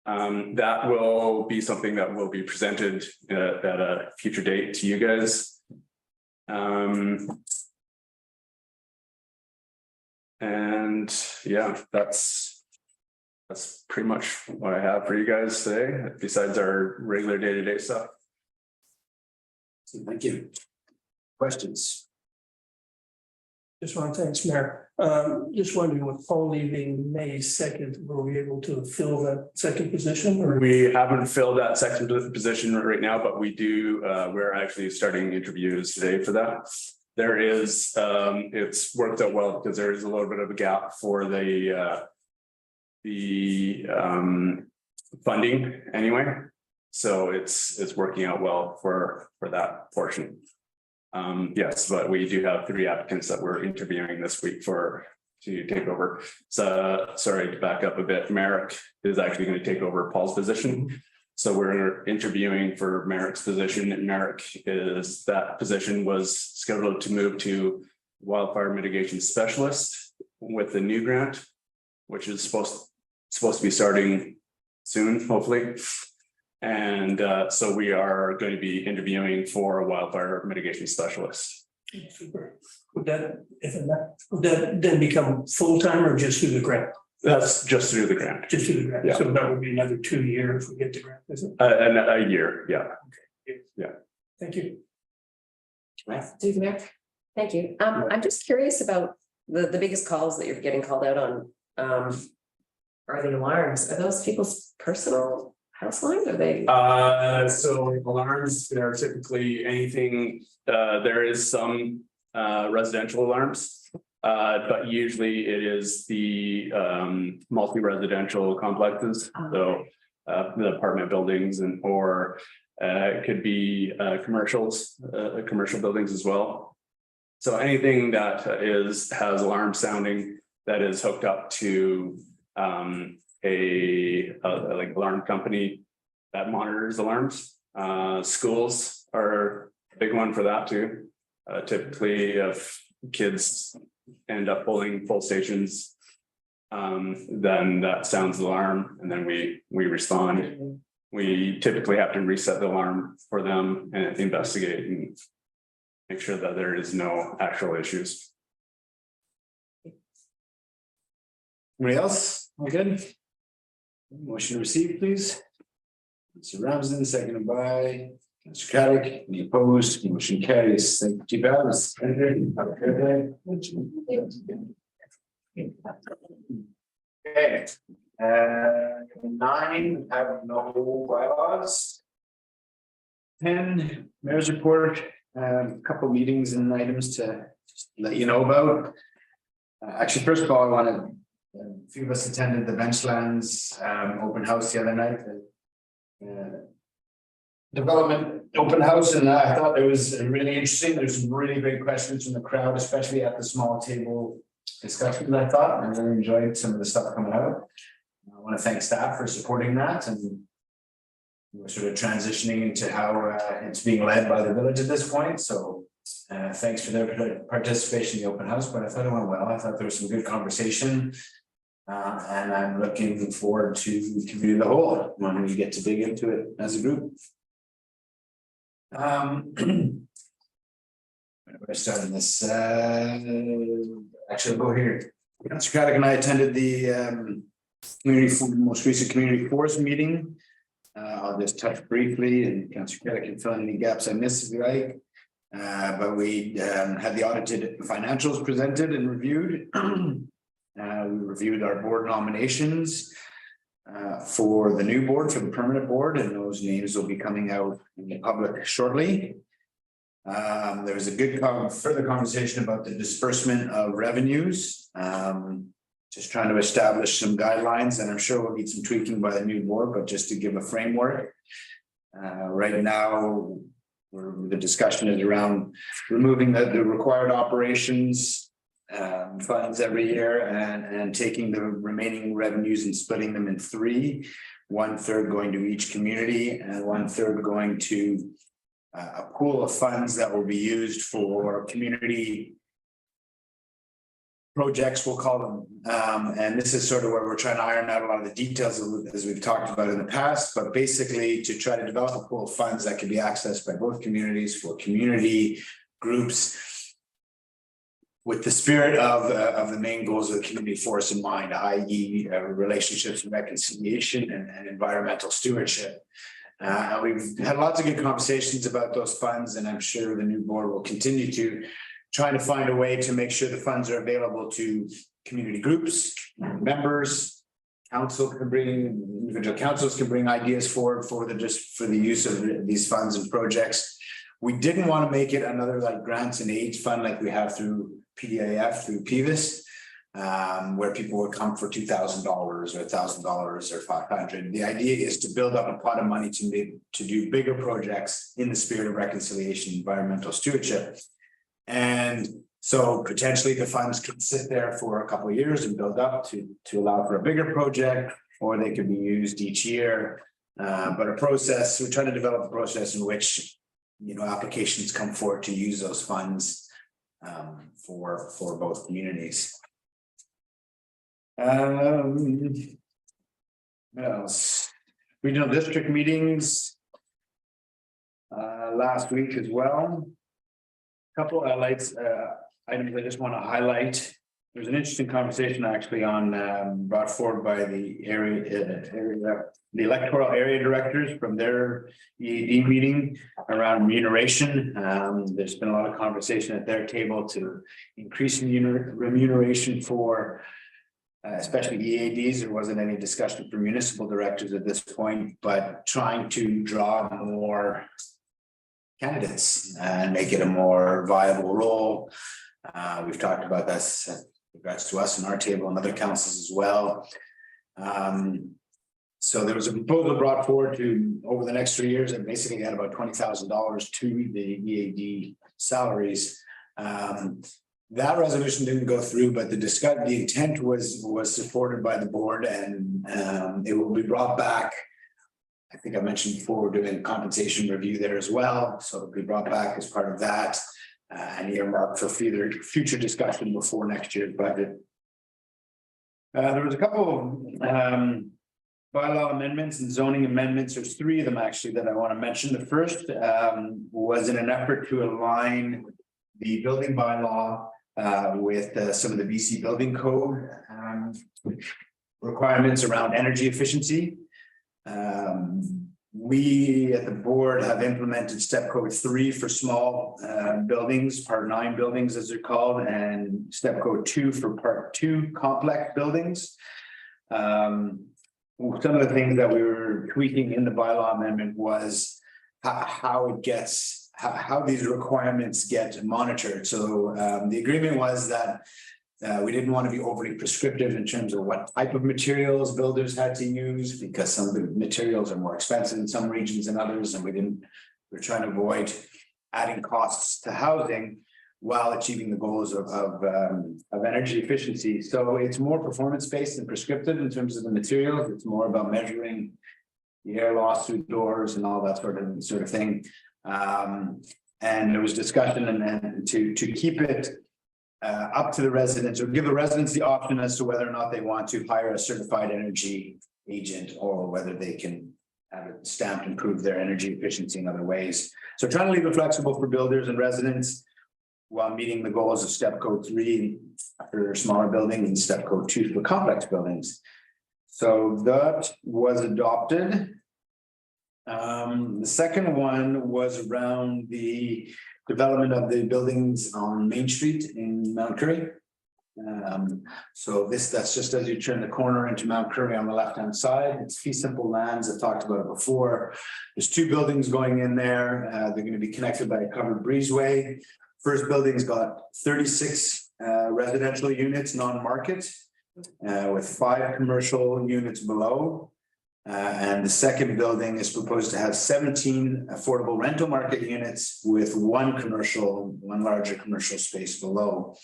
That will be something that will be presented at a future date to you guys. And yeah, that's pretty much what I have for you guys today, besides our regular day-to-day stuff. Thank you. Questions? Just want to thanks, Mayor. Just wondering, with Paul leaving May 2nd, were we able to fill that second position or? We haven't filled that second position right now, but we do, we're actually starting interviews today for that. There is, it's worked out well because there is a little bit of a gap for the funding anyway. So it's working out well for that portion. Yes, but we do have 3 applicants that we're interviewing this week to take over. So sorry to back up a bit. Merrick is actually going to take over Paul's position. So we're interviewing for Merrick's position, and that position was scheduled to move to wildfire mitigation specialist with the new grant, which is supposed to be starting soon, hopefully. And so we are going to be interviewing for a wildfire mitigation specialist. Super. Would that then become full-time or just through the grant? That's just through the grant. Just through the grant. Yeah. So that would be another 2 years if we get the grant, is it? A year, yeah. Okay. Yeah. Thank you. Through the mayor. Thank you. I'm just curious about the biggest calls that you're getting called out on. Are the alarms? Are those people's personal house lines? Are they? So alarms, there are typically anything, there is some residential alarms. But usually it is the multi-residential complexes, so the apartment buildings or it could be commercial buildings as well. So anything that has alarm sounding that is hooked up to a like alarm company that monitors alarms. Schools are a big one for that too. Typically, if kids end up pulling full stations, then that sounds the alarm, and then we respond. We typically have to reset the alarm for them and investigate and make sure that there is no actual issues. Anybody else? All good? Motion received, please. Mr. Ramsden, seconded by Mr. Caddick. Any opposed? Motion carries. Thank you, Chief Adams. Have a good day. Okay. 9, have no bylaws. 10, mayor's report, couple meetings and items to just let you know about. Actually, first of all, I want to, a few of us attended the Benchlands open house the other night. Development open house, and I thought it was really interesting. There's some really great questions from the crowd, especially at the small table discussion. I thought I really enjoyed some of the stuff coming out. I want to thank staff for supporting that, and we're sort of transitioning into how it's being led by the village at this point. So thanks for their participation in the open house, but I thought it went well. I thought there was some good conversation. And I'm looking forward to community of the whole when we get to dig into it as a group. We're starting this. Actually, I'll go here. Councillor Caddick and I attended the most recent community forest meeting. I'll just touch briefly, and Councillor Caddick can fill in any gaps I missed if you like. But we had the audited financials presented and reviewed. We reviewed our board nominations for the new board, for the permanent board, and those names will be coming out in the public shortly. There was a good further conversation about the disbursement of revenues. Just trying to establish some guidelines, and I'm sure we'll need some tweaking by the new board, but just to give a framework. Right now, the discussion is around removing the required operations funds every year and taking the remaining revenues and splitting them in 3, 1/3 going to each community and 1/3 going to a pool of funds that will be used for community projects, we'll call them. And this is sort of where we're trying to iron out a lot of the details as we've talked about in the past, but basically to try to develop a pool of funds that can be accessed by both communities for community groups with the spirit of the main goals of the community force in mind, i.e. relationships and reconciliation and environmental stewardship. We've had lots of good conversations about those funds, and I'm sure the new board will continue to try to find a way to make sure the funds are available to community groups, members, council can bring, individual councils can bring ideas forward for the use of these funds and projects. We didn't want to make it another like grants and aids fund like we have through PDIF, through PVIS, where people would come for $2,000 or $1,000 or $500. The idea is to build up a pot of money to do bigger projects in the spirit of reconciliation, environmental stewardship. And so potentially the funds could sit there for a couple of years and build up to allow for a bigger project, or they could be used each year. But we're trying to develop a process in which, applications come forward to use those funds for both communities. What else? Regional district meetings last week as well. Couple of items I just want to highlight. There's an interesting conversation actually brought forward by the electoral area directors from their EAD meeting around remuneration. There's been a lot of conversation at their table to increase remuneration for especially EADs. There wasn't any discussion for municipal directors at this point, but trying to draw more candidates and make it a more viable role. We've talked about this in regards to us and our table and other councils as well. So there was a proposal brought forward to over the next 3 years and basically add about $20,000 to the EAD salaries. That resolution didn't go through, but the intent was supported by the board, and it will be brought back. I think I mentioned before, we're doing a compensation review there as well, so it'll be brought back as part of that. And earmarked for future discussion before next year's budget. There was a couple of bylaw amendments and zoning amendments. There's 3 of them actually that I want to mention. The first was in an effort to align the building bylaw with some of the BC Building Code requirements around energy efficiency. We at the board have implemented step code 3 for small buildings, part 9 buildings as they're called, and step code 2 for part 2 complex buildings. Some of the things that we were tweaking in the bylaw amendment was how these requirements get monitored. So the agreement was that we didn't want to be overly prescriptive in terms of what type of materials builders had to use, because some of the materials are more expensive in some regions than others, and we're trying to avoid adding costs to housing while achieving the goals of energy efficiency. So it's more performance-based and prescriptive in terms of the materials. It's more about measuring the air loss through doors and all that sort of thing. And there was discussion and to keep it up to the residents, or give the residents the option as to whether or not they want to hire a certified energy agent, or whether they can have it stamped and prove their energy efficiency in other ways. So trying to leave it flexible for builders and residents while meeting the goals of step code 3 for smaller buildings and step code 2 for complex buildings. So that was adopted. The second one was around the development of the buildings on Main Street in Mount Currie. So that's just as you turn the corner into Mount Currie on the left-hand side. It's fee simple lands. I've talked about it before. There's 2 buildings going in there. They're going to be connected by a covered breezeway. First building's got 36 residential units, non-market, with 5 commercial units below. And the second building is proposed to have 17 affordable rental market units with one larger commercial space below.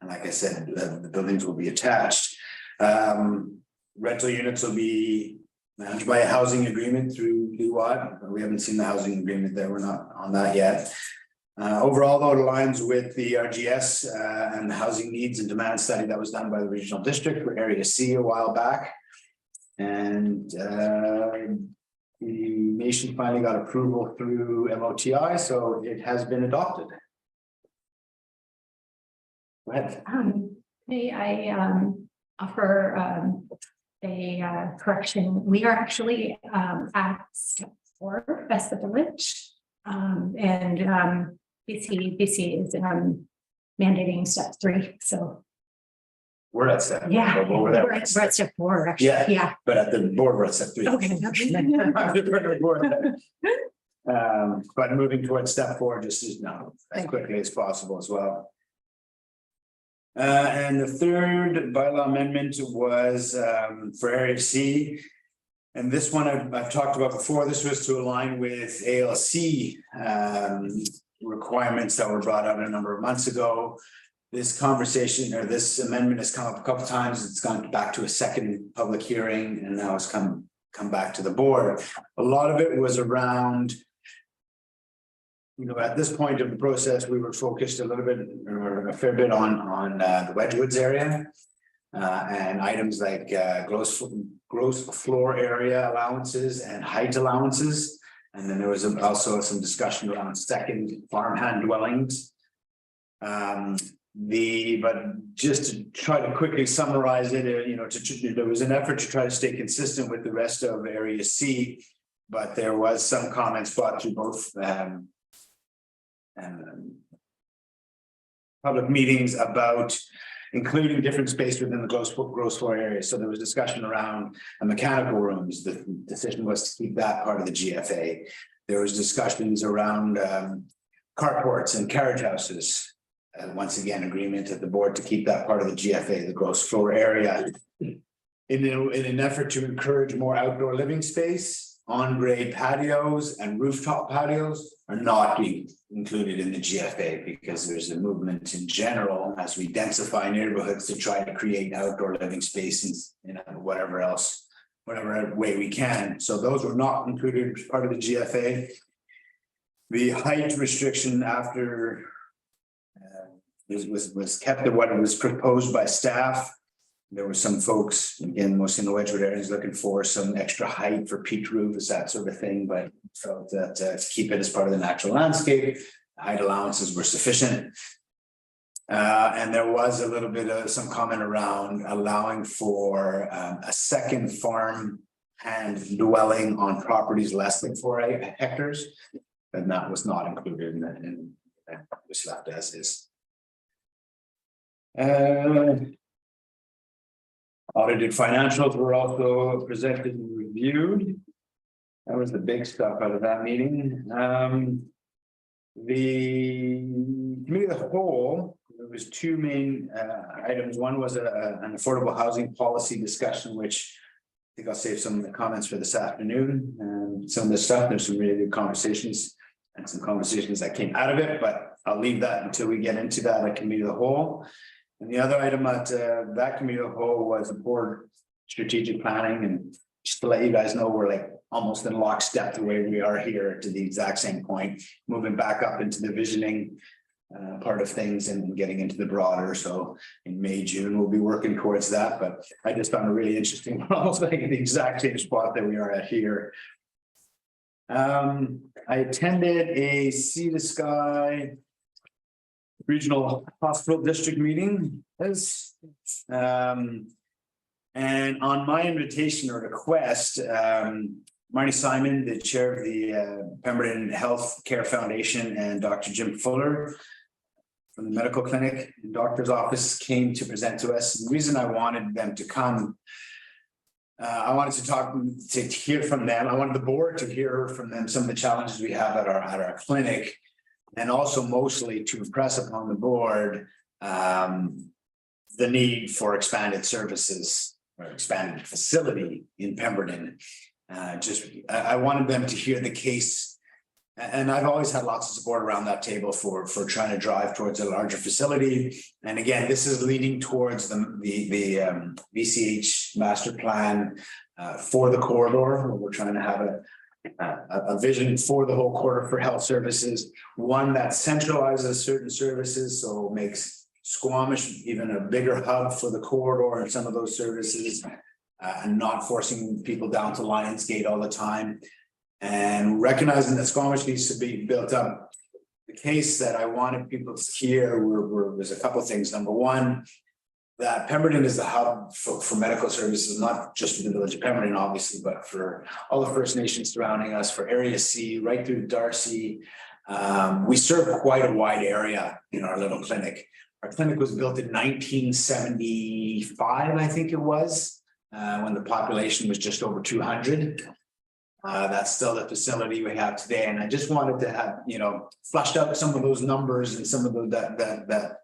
And like I said, the buildings will be attached. Rental units will be managed by a housing agreement through LUWAD. We haven't seen the housing agreement there. We're not on that yet. Overall, though, it aligns with the RGS and the housing needs and demand study that was done by the regional district for Area C a while back. And the nation finally got approval through MOTI, so it has been adopted. Go ahead. May I offer a correction? We are actually at step 4, Best of the Village. And BC is mandating step 3, so. We're at step. Yeah, we're at step 4, actually, yeah. But at the board, we're at step 3. Okay. But moving towards step 4 just as quickly as possible as well. And the third bylaw amendment was for Area C. And this one I've talked about before. This was to align with ALC requirements that were brought out a number of months ago. This conversation or this amendment has come up a couple of times. It's gone back to a second public hearing, and now it's come back to the board. A lot of it was around, at this point of the process, we were focused a little bit or a fair bit on the Wedgwoods area and items like gross floor area allowances and height allowances. And then there was also some discussion around second farmhand dwellings. But just to try to quickly summarize it, there was an effort to try to stay consistent with the rest of Area C, but there was some comments brought through both public meetings about including different space within the gross floor area. So there was discussion around the mechanical rooms. The decision was to keep that part of the GFA. There was discussions around carports and carriage houses. And once again, agreement at the board to keep that part of the GFA, the gross floor area. In an effort to encourage more outdoor living space, on-grade patios and rooftop patios are not being included in the GFA because there's a movement in general as we densify neighborhoods to try to create outdoor living spaces, whatever way we can. So those were not included as part of the GFA. The height restriction after was kept at what was proposed by staff. There were some folks, again, mostly in the Wedgwood areas, looking for some extra height for peaked roofs, that sort of thing, but felt that to keep it as part of the natural landscape, height allowances were sufficient. And there was a little bit of some comment around allowing for a second farm and dwelling on properties less than 4 hectares. And that was not included in that, and that was left as is. Audited financials were also presented and reviewed. That was the big stuff out of that meeting. The committee of the whole, there was 2 main items. One was an affordable housing policy discussion, which I think I'll save some of the comments for this afternoon. And some of the stuff, there's some really good conversations and some conversations that came out of it, but I'll leave that until we get into that at committee of the whole. And the other item at that committee of the whole was board strategic planning. And just to let you guys know, we're like almost in lockstep the way we are here to the exact same point, moving back up into the visioning part of things and getting into the broader. So in May, June, we'll be working towards that. But I just found it really interesting. We're almost like in the exact same spot that we are at here. I attended a Sea to Sky Regional Hospital District meeting. And on my invitation or request, Marty Simon, the chair of the Pemberton Health Care Foundation, and Dr. Jim Fuller from the medical clinic and doctor's office came to present to us. The reason I wanted them to come, I wanted to hear from them. I wanted the board to hear from them some of the challenges we have at our clinic, and also mostly to impress upon the board the need for expanded services or expanded facility in Pemberton. I wanted them to hear the case, and I've always had lots of support around that table for trying to drive towards a larger facility. And again, this is leading towards the VCH master plan for the corridor, where we're trying to have a vision for the whole corridor for health services, one that centralizes certain services, so makes Squamish even a bigger hub for the corridor and some of those services, and not forcing people down to Lionsgate all the time, and recognizing that Squamish needs to be built up. The case that I wanted people to hear was a couple of things. Number one, that Pemberton is the hub for medical services, not just for the village of Pemberton, obviously, but for all the First Nations surrounding us, for Area C, right through Darcy. We serve quite a wide area in our little clinic. Our clinic was built in 1975, I think it was, when the population was just over 200. That's still the facility we have today. And I just wanted to have, flushed out some of those numbers and some of that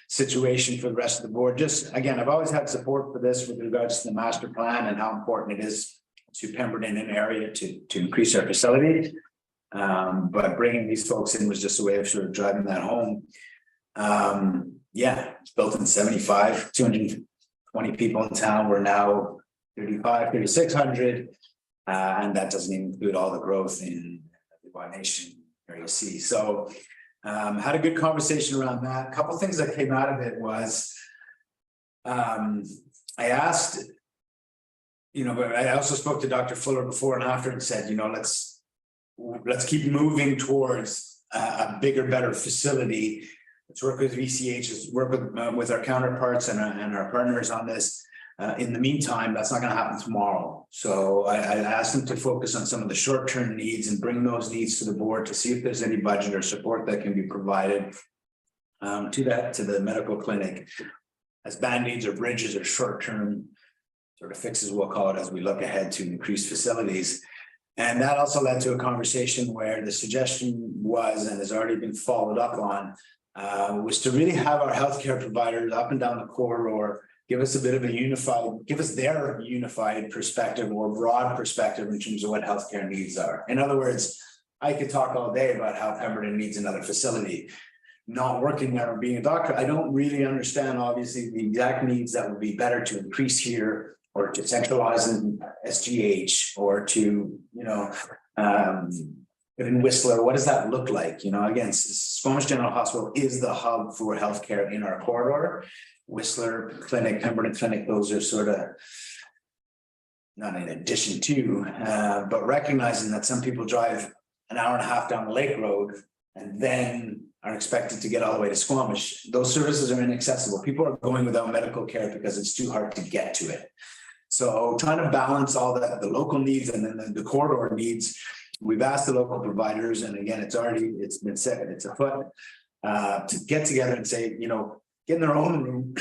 situation for the rest of the board. Just again, I've always had support for this with regards to the master plan and how important it is to Pemberton and area to increase our facility. But bringing these folks in was just a way of sort of driving that home. It's built in 75, 220 people in town. We're now 3,600. And that doesn't include all the growth in the Watt Nation Area C. So had a good conversation around that. A couple of things that came out of it was I asked, but I also spoke to Dr. Fuller before and after and said, let's keep moving towards a bigger, better facility. Let's work with VCH, let's work with our counterparts and our partners on this. In the meantime, that's not going to happen tomorrow. So I asked them to focus on some of the short-term needs and bring those needs to the board to see if there's any budget or support that can be provided to the medical clinic as band-aids or bridges or short-term sort of fixes, we'll call it, as we look ahead to increased facilities. And that also led to a conversation where the suggestion was, and has already been followed up on, was to really have our healthcare providers up and down the corridor give us a bit of a give us their unified perspective or broad perspective in terms of what healthcare needs are. In other words, I could talk all day about how Pemberton needs another facility. Not working there or being a doctor, I don't really understand, obviously, the exact needs that would be better to increase here or to centralize in SGH or to, in Whistler, what does that look like? Again, Squamish General Hospital is the hub for healthcare in our corridor. Whistler Clinic, Pemberton Clinic, those are sort of not in addition to, but recognizing that some people drive an hour and a half down the Lake Road and then are expected to get all the way to Squamish. Those services are inaccessible. People are going without medical care because it's too hard to get to it. So trying to balance all that, the local needs and then the corridor needs. We've asked the local providers, and again, it's been said, it's afoot, to get together and say, get in their own room,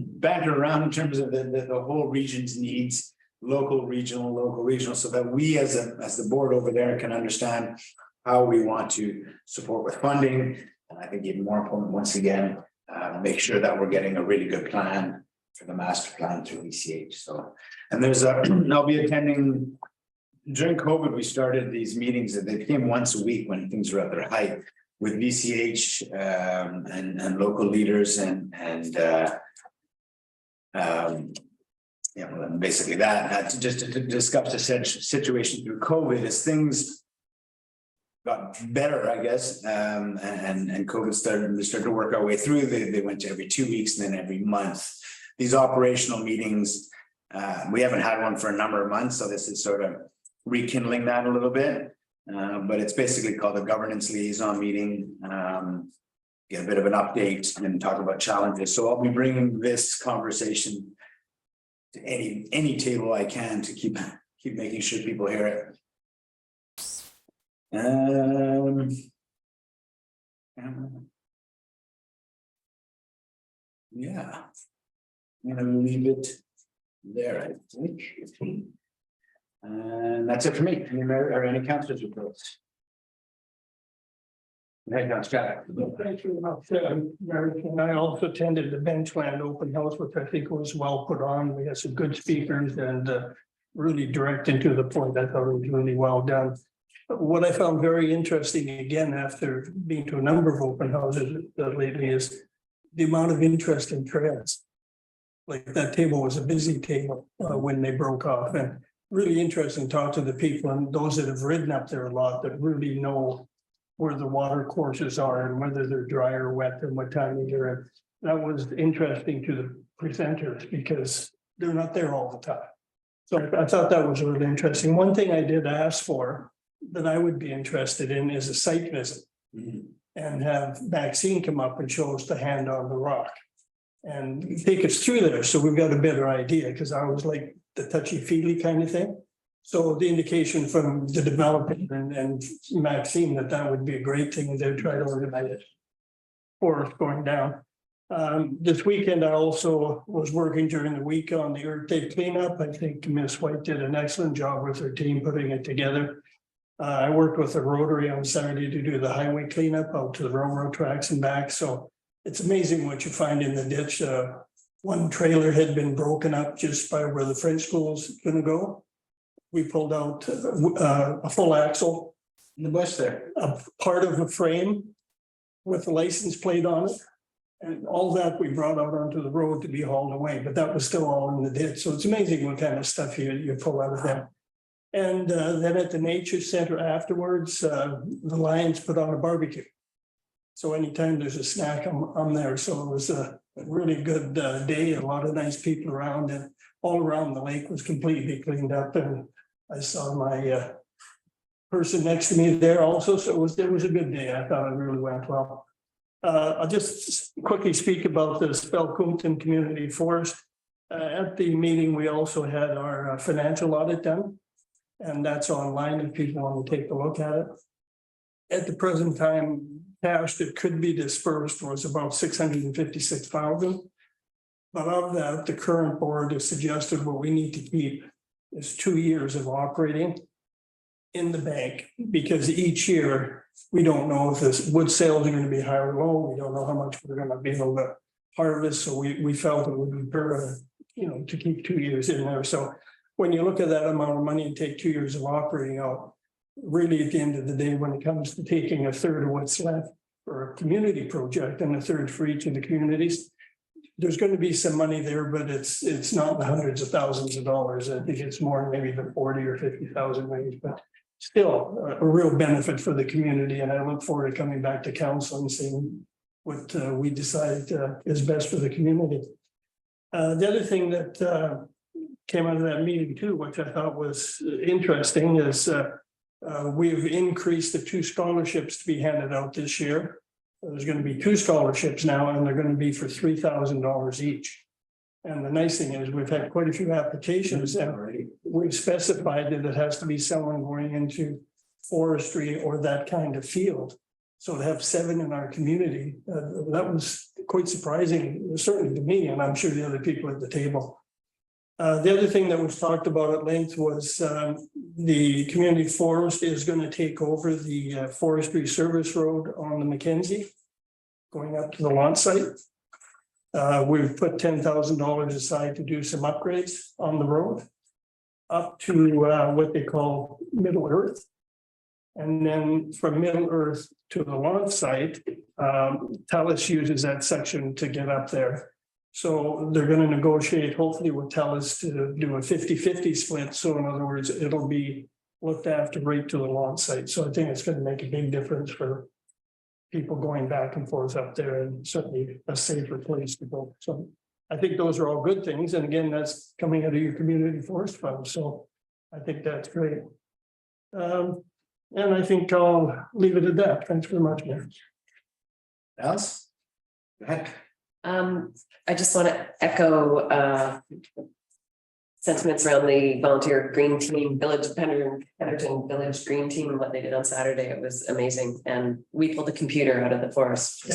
banter around in terms of the whole region's needs, local, regional, so that we as the board over there can understand how we want to support with funding. And I think even more important, once again, make sure that we're getting a really good plan for the master plan through ECH. So, and I'll be attending. During COVID, we started these meetings that they became once a week when things were at their height with VCH and local leaders and basically that to discuss the situation through COVID as things got better, I guess, and COVID started to work our way through. They went to every 2 weeks and then every month. These operational meetings, we haven't had one for a number of months, so this is sort of rekindling that a little bit. But it's basically called a governance liaison meeting. Get a bit of an update and talk about challenges. So I'll be bringing this conversation to any table I can to keep making sure people hear it. Yeah, I'm gonna leave it there, I think. And that's it for me. Are any councillors reports? Hey, Councillor. Thank you very much. And I also attended the Benchland open house, which I think was well put on. We had some good speakers and really direct and to the point. I thought it was really well done. What I found very interesting, again, after being to a number of open houses lately, is the amount of interest in trails. Like that table was a busy table when they broke off, and really interesting to talk to the people and those that have ridden up there a lot that really know where the water courses are and whether they're dry or wet and what time of year. That was interesting to the presenters because they're not there all the time. So I thought that was really interesting. One thing I did ask for that I would be interested in is a site visit and have Maxine come up and show us the hand on the rock and take us through there. So we've got a better idea, because I was like the touchy-feely kind of thing. So the indication from the developer and Maxine that would be a great thing, and they'd try to organize it for us going down. This weekend, I also was working during the week on the Earth Day cleanup. I think Ms. White did an excellent job with her team putting it together. I worked with the Rotary on Saturday to do the highway cleanup out to the railroad tracks and back. So it's amazing what you find in the ditch. One trailer had been broken up just by where the French school is going to go. We pulled out a full axle In the bush there. a part of a frame with the license plate on it. And all that we brought out onto the road to be hauled away, but that was still all in the ditch. So it's amazing what kind of stuff you pull out of them. And then at the nature center afterwards, the Lions put on a barbecue. So anytime there's a snack, I'm there. So it was a really good day, a lot of nice people around, and all around the lake was completely cleaned up. And I saw my person next to me there also. So it was a good day. I thought it really went well. I'll just quickly speak about the Spelcoomton Community Forest. At the meeting, we also had our financial audit done, and that's online if people want to take a look at it. At the present time, cash that could be dispersed was about 656,000. But of that, the current board has suggested what we need to keep is 2 years of operating. in the bank, because each year, we don't know if this wood sales are gonna be high or low, we don't know how much we're gonna be able to harvest, so we felt it would be better, to keep 2 years in there, so. When you look at that amount of money and take 2 years of operating out, really at the end of the day, when it comes to taking a third of what's left for a community project and a third for each of the communities. There's gonna be some money there, but it's not the hundreds of thousands of dollars. I think it's more maybe the 40 or 50,000 range, but still a real benefit for the community. And I look forward to coming back to council and seeing what we decide is best for the community. The other thing that came out of that meeting too, which I thought was interesting, is we've increased the 2 scholarships to be handed out this year. There's going to be 2 scholarships now, and they're going to be for $3,000 each. And the nice thing is we've had quite a few applications, and we've specified that it has to be someone going into forestry or that kind of field. So to have 7 in our community, that was quite surprising, certainly to me, and I'm sure the other people at the table. The other thing that was talked about at length was the community forest is going to take over the forestry service road on the Mackenzie, going up to the launch site. We've put $10,000 aside to do some upgrades on the road up to what they call Middle Earth. And then from Middle Earth to the launch site, TELUS uses that section to get up there. So they're going to negotiate hopefully with TELUS to do a 50-50 split. So in other words, it'll be looked after right to the launch site. So I think it's going to make a big difference for people going back and forth up there, and certainly a safer place to go. So I think those are all good things. And again, that's coming out of your community forest fund. So I think that's great. And I think I'll leave it at that. Thanks very much, Mayor. Else? Go ahead. I just want to echo sentiments around the volunteer green team, Penderton Village Green Team, and what they did on Saturday. It was amazing. And we pulled the computer out of the forest.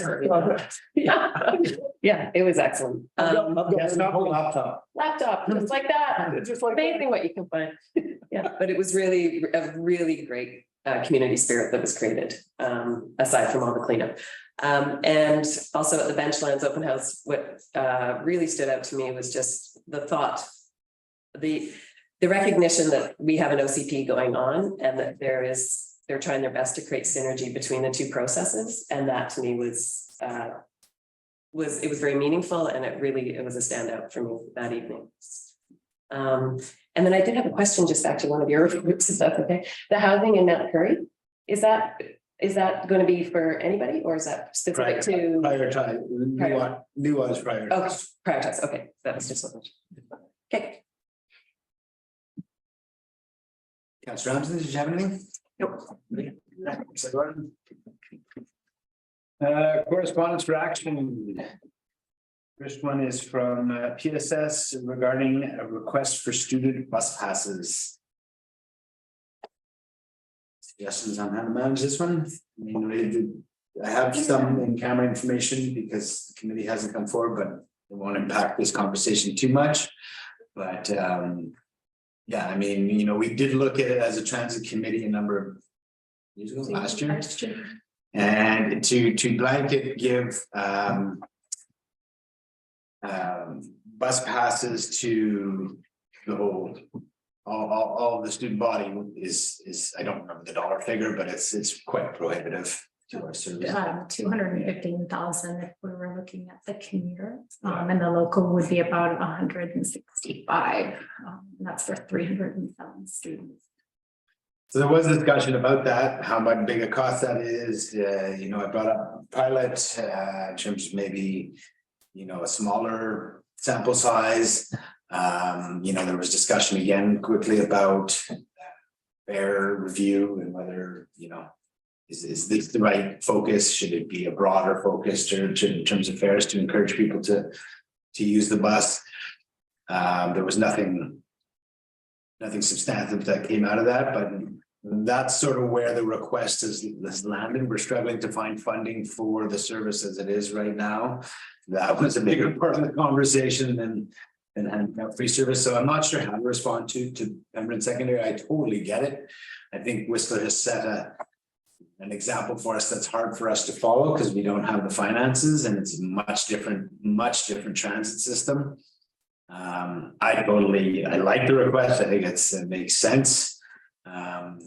Yeah, it was excellent. Laptop. Laptop, just like that. Just amazing what you can find. Yeah, but it was really a really great community spirit that was created, aside from all the cleanup. And also at the Benchlands Open House, what really stood out to me was just the thought, the recognition that we have an OCP going on, and that they're trying their best to create synergy between the 2 processes. And that to me was very meaningful, and it was a standout for me that evening. And then I did have a question just back to one of your groups, if that's okay. The housing in Mount Currie, is that going to be for anybody, or is that specific to? Prioritize, new ones prioritize. Okay, prioritize, okay, that was just one. Okay. Councilor Ramsden, did you have anything? Nope. Correspondence for action. First one is from PSS regarding a request for student bus passes. Suggestions on how to manage this one? I mean, I have some in-camera information because the committee hasn't come forward, but it won't impact this conversation too much. But yeah, I mean, we did look at it as a transit committee a number of years ago, last year. And to blanket give bus passes to the whole, all of the student body is, I don't remember the dollar figure, but it's quite prohibitive to our service. 215,000 if we were looking at the commuter, and the local would be about 165. That's for 307 students. So there was a discussion about that, how much big a cost that is. I brought up pilot in terms of maybe, a smaller sample size. There was discussion again quickly about fare review and whether, is this the right focus? Should it be a broader focus in terms of fares to encourage people to use the bus? There was nothing substantive that came out of that, but that's sort of where the request is landed. We're struggling to find funding for the service as it is right now. That was a bigger part of the conversation than and have free service. So I'm not sure how to respond to Pembroke Secondary. I totally get it. I think Whistler has set an example for us that's hard for us to follow because we don't have the finances and it's a much different transit system. I like the request. I think it makes sense.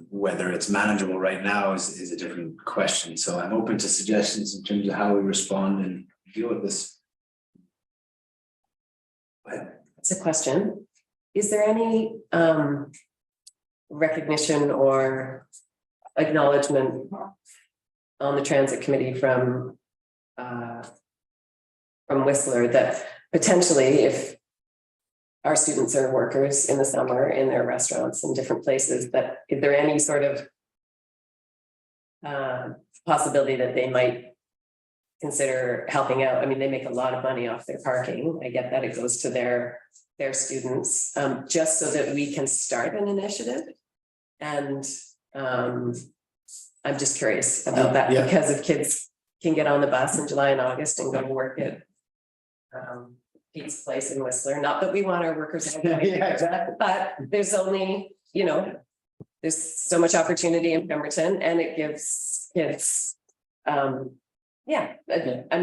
Whether it's manageable right now is a different question. So I'm open to suggestions in terms of how we respond and deal with this. It's a question. Is there any recognition or acknowledgement on the transit committee from Whistler that potentially if our students are workers in the summer in their restaurants in different places, that is there any sort of possibility that they might consider helping out? I mean, they make a lot of money off their parking. I get that it goes to their students, just so that we can start an initiative. And I'm just curious about that, Yeah. because if kids can get on the bus in July and August and go to work at Pete's Place in Whistler, not that we want our workers, Yeah, exactly. but there's only, there's so much opportunity in Pemberton and it gives kids. I'm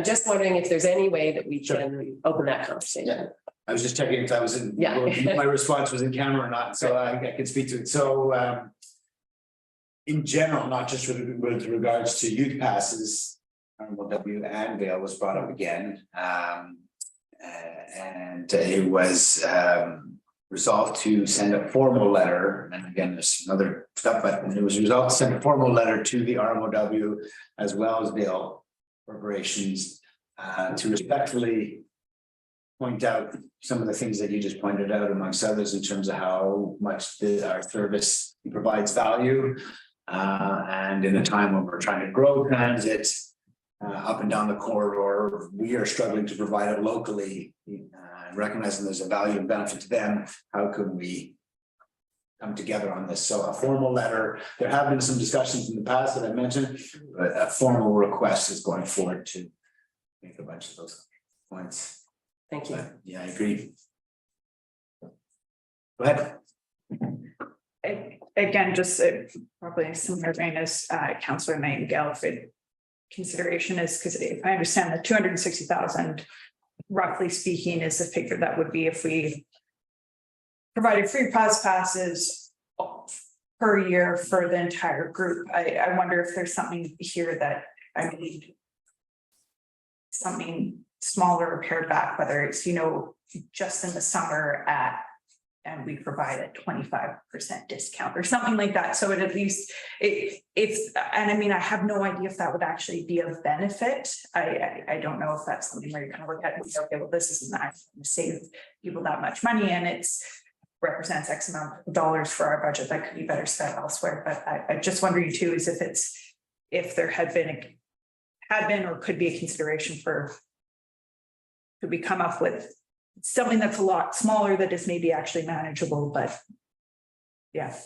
just wondering if there's any way that we can open that conversation. Yeah. I was just checking if that was in, Yeah. my response was in camera or not, so I can speak to it. So in general, not just with regards to youth passes, RMLW and Vail was brought up again. And it was resolved to send a formal letter, and again, there's some other stuff, but it was resolved to send a formal letter to the RMLW as well as Vail corporations to respectfully point out some of the things that you just pointed out amongst others in terms of how much our service provides value. And in a time when we're trying to grow transit up and down the corridor, we are struggling to provide it locally, recognizing there's a value and benefit to them. How can we come together on this? So a formal letter, there have been some discussions in the past that I mentioned, but a formal request is going forward to make a bunch of those points. Thank you. But, yeah, I agree. Go ahead. Again, just probably similar vein as Councillor Nightingale, if it consideration is, because if I understand the 260,000, roughly speaking, is the figure that would be if we provided free passes per year for the entire group. I wonder if there's something here that I need something smaller or pared back, whether it's, just in the summer and we provide a 25% discount or something like that. So it at least it's, and I mean, I have no idea if that would actually be of benefit. I don't know if that's something where you're going to look at and say, okay, well, this isn't actually going to save people that much money, and it's represents X amount of dollars for our budget that could be better spent elsewhere. But I just wondering too, is if there had been or could be a consideration for, could we come up with something that's a lot smaller that is maybe actually manageable, but yeah.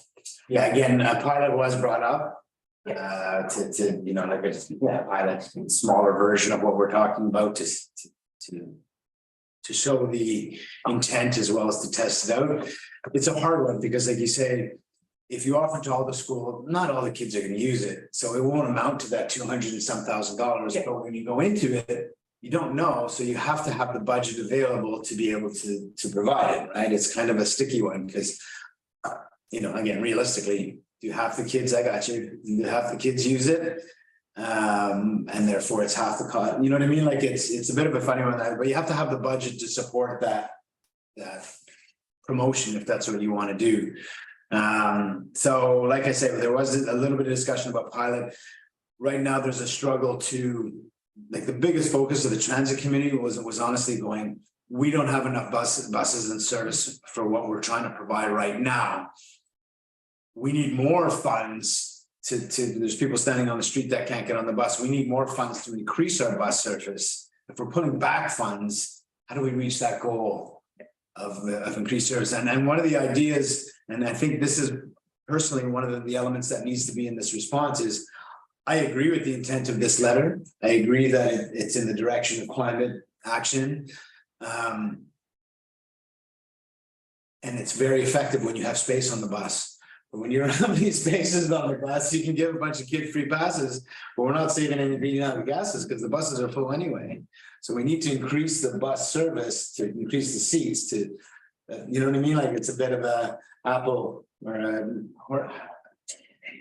Yeah, again, a pilot was brought up. To like a pilot, smaller version of what we're talking about to show the intent as well as to test it out. It's a hard one because, like you say, if you offer to all the school, not all the kids are going to use it, so it won't amount to that $200 and some thousand. But when you go into it, you don't know, so you have to have the budget available to be able to provide it, right? It's kind of a sticky one because, again, realistically, do half the kids, I got you, do half the kids use it? And therefore it's half the cost, you know what I mean? Like it's a bit of a funny one, but you have to have the budget to support that promotion if that's what you want to do. So like I said, there was a little bit of discussion about pilot. Right now, there's a struggle to, like, the biggest focus of the transit committee was honestly going, we don't have enough buses in service for what we're trying to provide right now. We need more funds to there's people standing on the street that can't get on the bus. We need more funds to increase our bus service. If we're putting back funds, how do we reach that goal of increased service? And one of the ideas, and I think this is personally one of the elements that needs to be in this response, is I agree with the intent of this letter. I agree that it's in the direction of climate action. And it's very effective when you have space on the bus. But when you don't have any spaces on the bus, you can give a bunch of kids free passes, but we're not saving any green out of gases because the buses are full anyway. So we need to increase the bus service to increase the seats to, you know what I mean? Like it's a bit of a apple or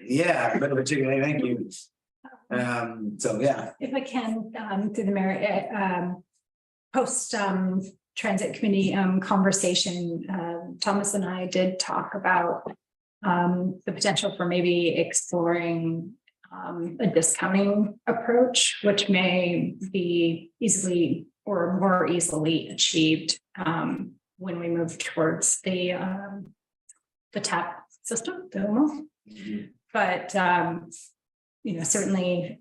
yeah, a bit of a chicken, egg, thank you. So yeah. If I can, through the mayor, post transit committee conversation, Thomas and I did talk about the potential for maybe exploring a discounting approach, which may be easily or more easily achieved when we move towards the TAP system, the UMO. But you know, certainly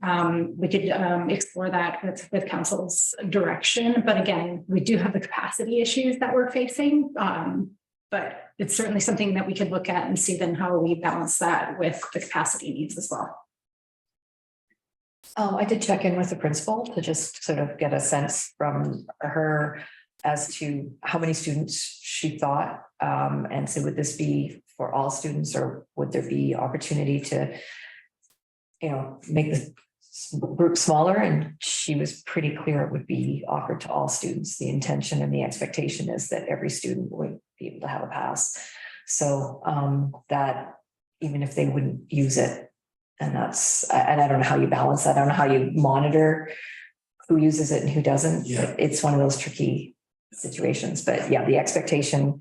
we could explore that with council's direction. But again, we do have the capacity issues that we're facing. But it's certainly something that we could look at and see then how we balance that with the capacity needs as well. I did check in with the principal to just sort of get a sense from her as to how many students she thought. And so would this be for all students or would there be opportunity to, you know, make the group smaller? And she was pretty clear it would be offered to all students. The intention and the expectation is that every student would be able to have a pass. So that even if they wouldn't use it, and I don't know how you balance that. I don't know how you monitor who uses it and who doesn't. Yeah. It's one of those tricky situations, but yeah, the expectation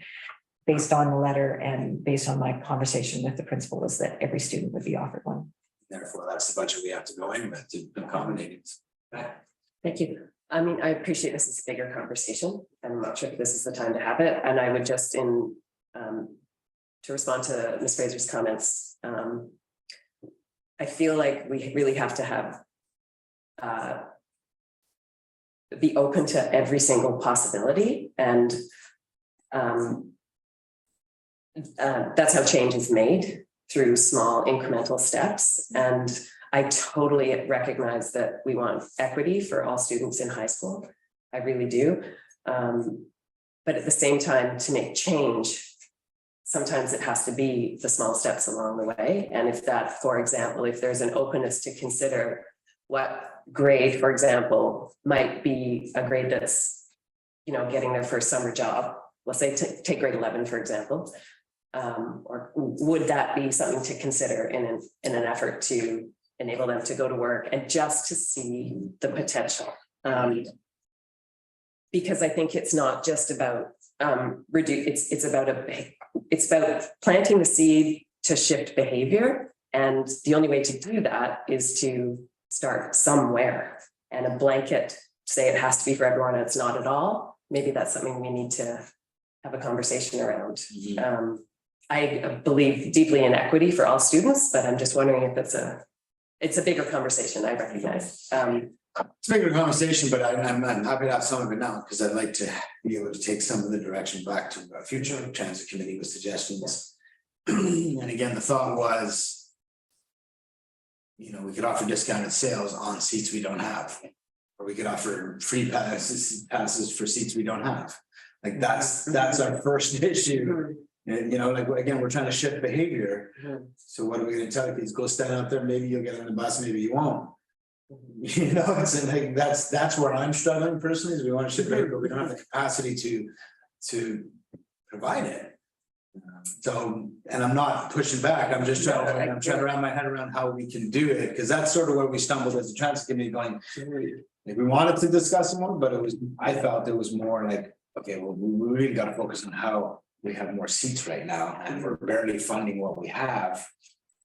based on the letter and based on my conversation with the principal was that every student would be offered one. Therefore, that's the budget we have to go in with to accommodate it. Thank you. I mean, I appreciate this is a bigger conversation. I'm not sure if this is the time to have it. And I would just to respond to Ms. Fraser's comments, I feel like we really have to have be open to every single possibility. And that's how change is made, through small incremental steps. And I totally recognize that we want equity for all students in high school. I really do. But at the same time, to make change, sometimes it has to be the small steps along the way. And if that, for example, if there's an openness to consider what grade, for example, might be a grade that's, you know, getting their first summer job, let's say take grade 11, for example, or would that be something to consider in an effort to enable them to go to work and just to see the potential? Because I think it's not just about it's about planting the seed to shift behavior, and the only way to do that is to start somewhere. And a blanket say it has to be for everyone, and it's not at all. Maybe that's something we need to have a conversation around. I believe deeply in equity for all students, but I'm just wondering if it's a bigger conversation. I recognize. It's a bigger conversation, but I'm happy to have some of it now because I'd like to be able to take some of the direction back to a future transit committee with suggestions. And again, the thought was, you know, we could offer discounted sales on seats we don't have, or we could offer free passes for seats we don't have. Like that's our first issue. And, you know, like, again, we're trying to shift behavior. So what are we gonna tell kids? Go stand out there, maybe you'll get on the bus, maybe you won't. You know, it's like, that's where I'm struggling personally, is we want to shift behavior, but we don't have the capacity to provide it. So, and I'm not pushing back, I'm just trying to wrap my head around how we can do it, because that's sort of where we stumbled as a transit committee going. Like, we wanted to discuss it more, but I felt it was more like, okay, well, we really got to focus on how we have more seats right now, and we're barely funding what we have.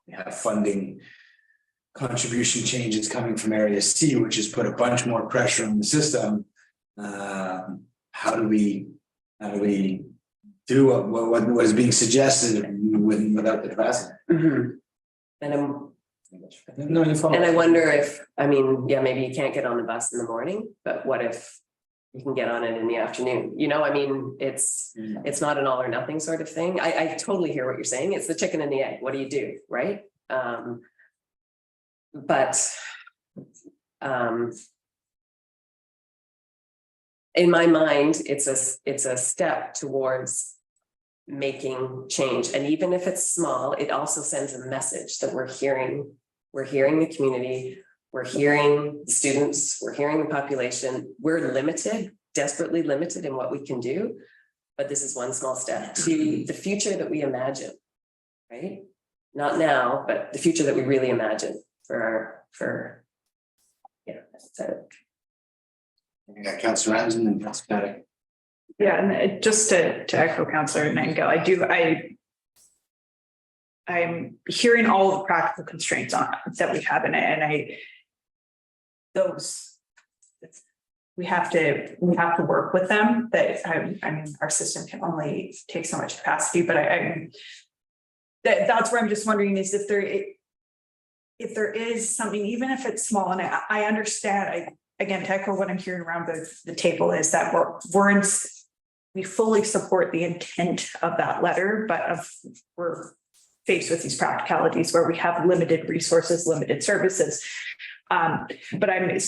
We have funding contribution changes coming from Area C, which has put a bunch more pressure on the system. How do we do what is being suggested without the capacity? And I wonder if, I mean, yeah, maybe you can't get on the bus in the morning, but what if you can get on it in the afternoon? You know, I mean, it's not an all or nothing sort of thing. I totally hear what you're saying. It's the chicken and the egg. What do you do, right? But in my mind, it's a step towards making change. And even if it's small, it also sends a message that we're hearing the community, we're hearing students, we're hearing the population. We're limited, desperately limited in what we can do. But this is one small step to the future that we imagine, right? Not now, but the future that we really imagine so. Yeah, Councillor Ramsden and Councillor Paddock. Yeah, and just to echo Councillor Nangle, I'm hearing all the practical constraints that we have in it, and we have to work with them. That I mean, our system can only take so much capacity, but that's where I'm just wondering is if there is something, even if it's small, and I understand. Again, to echo what I'm hearing around the table is that we fully support the intent of that letter, but we're faced with these practicalities where we have limited resources, limited services. But I'm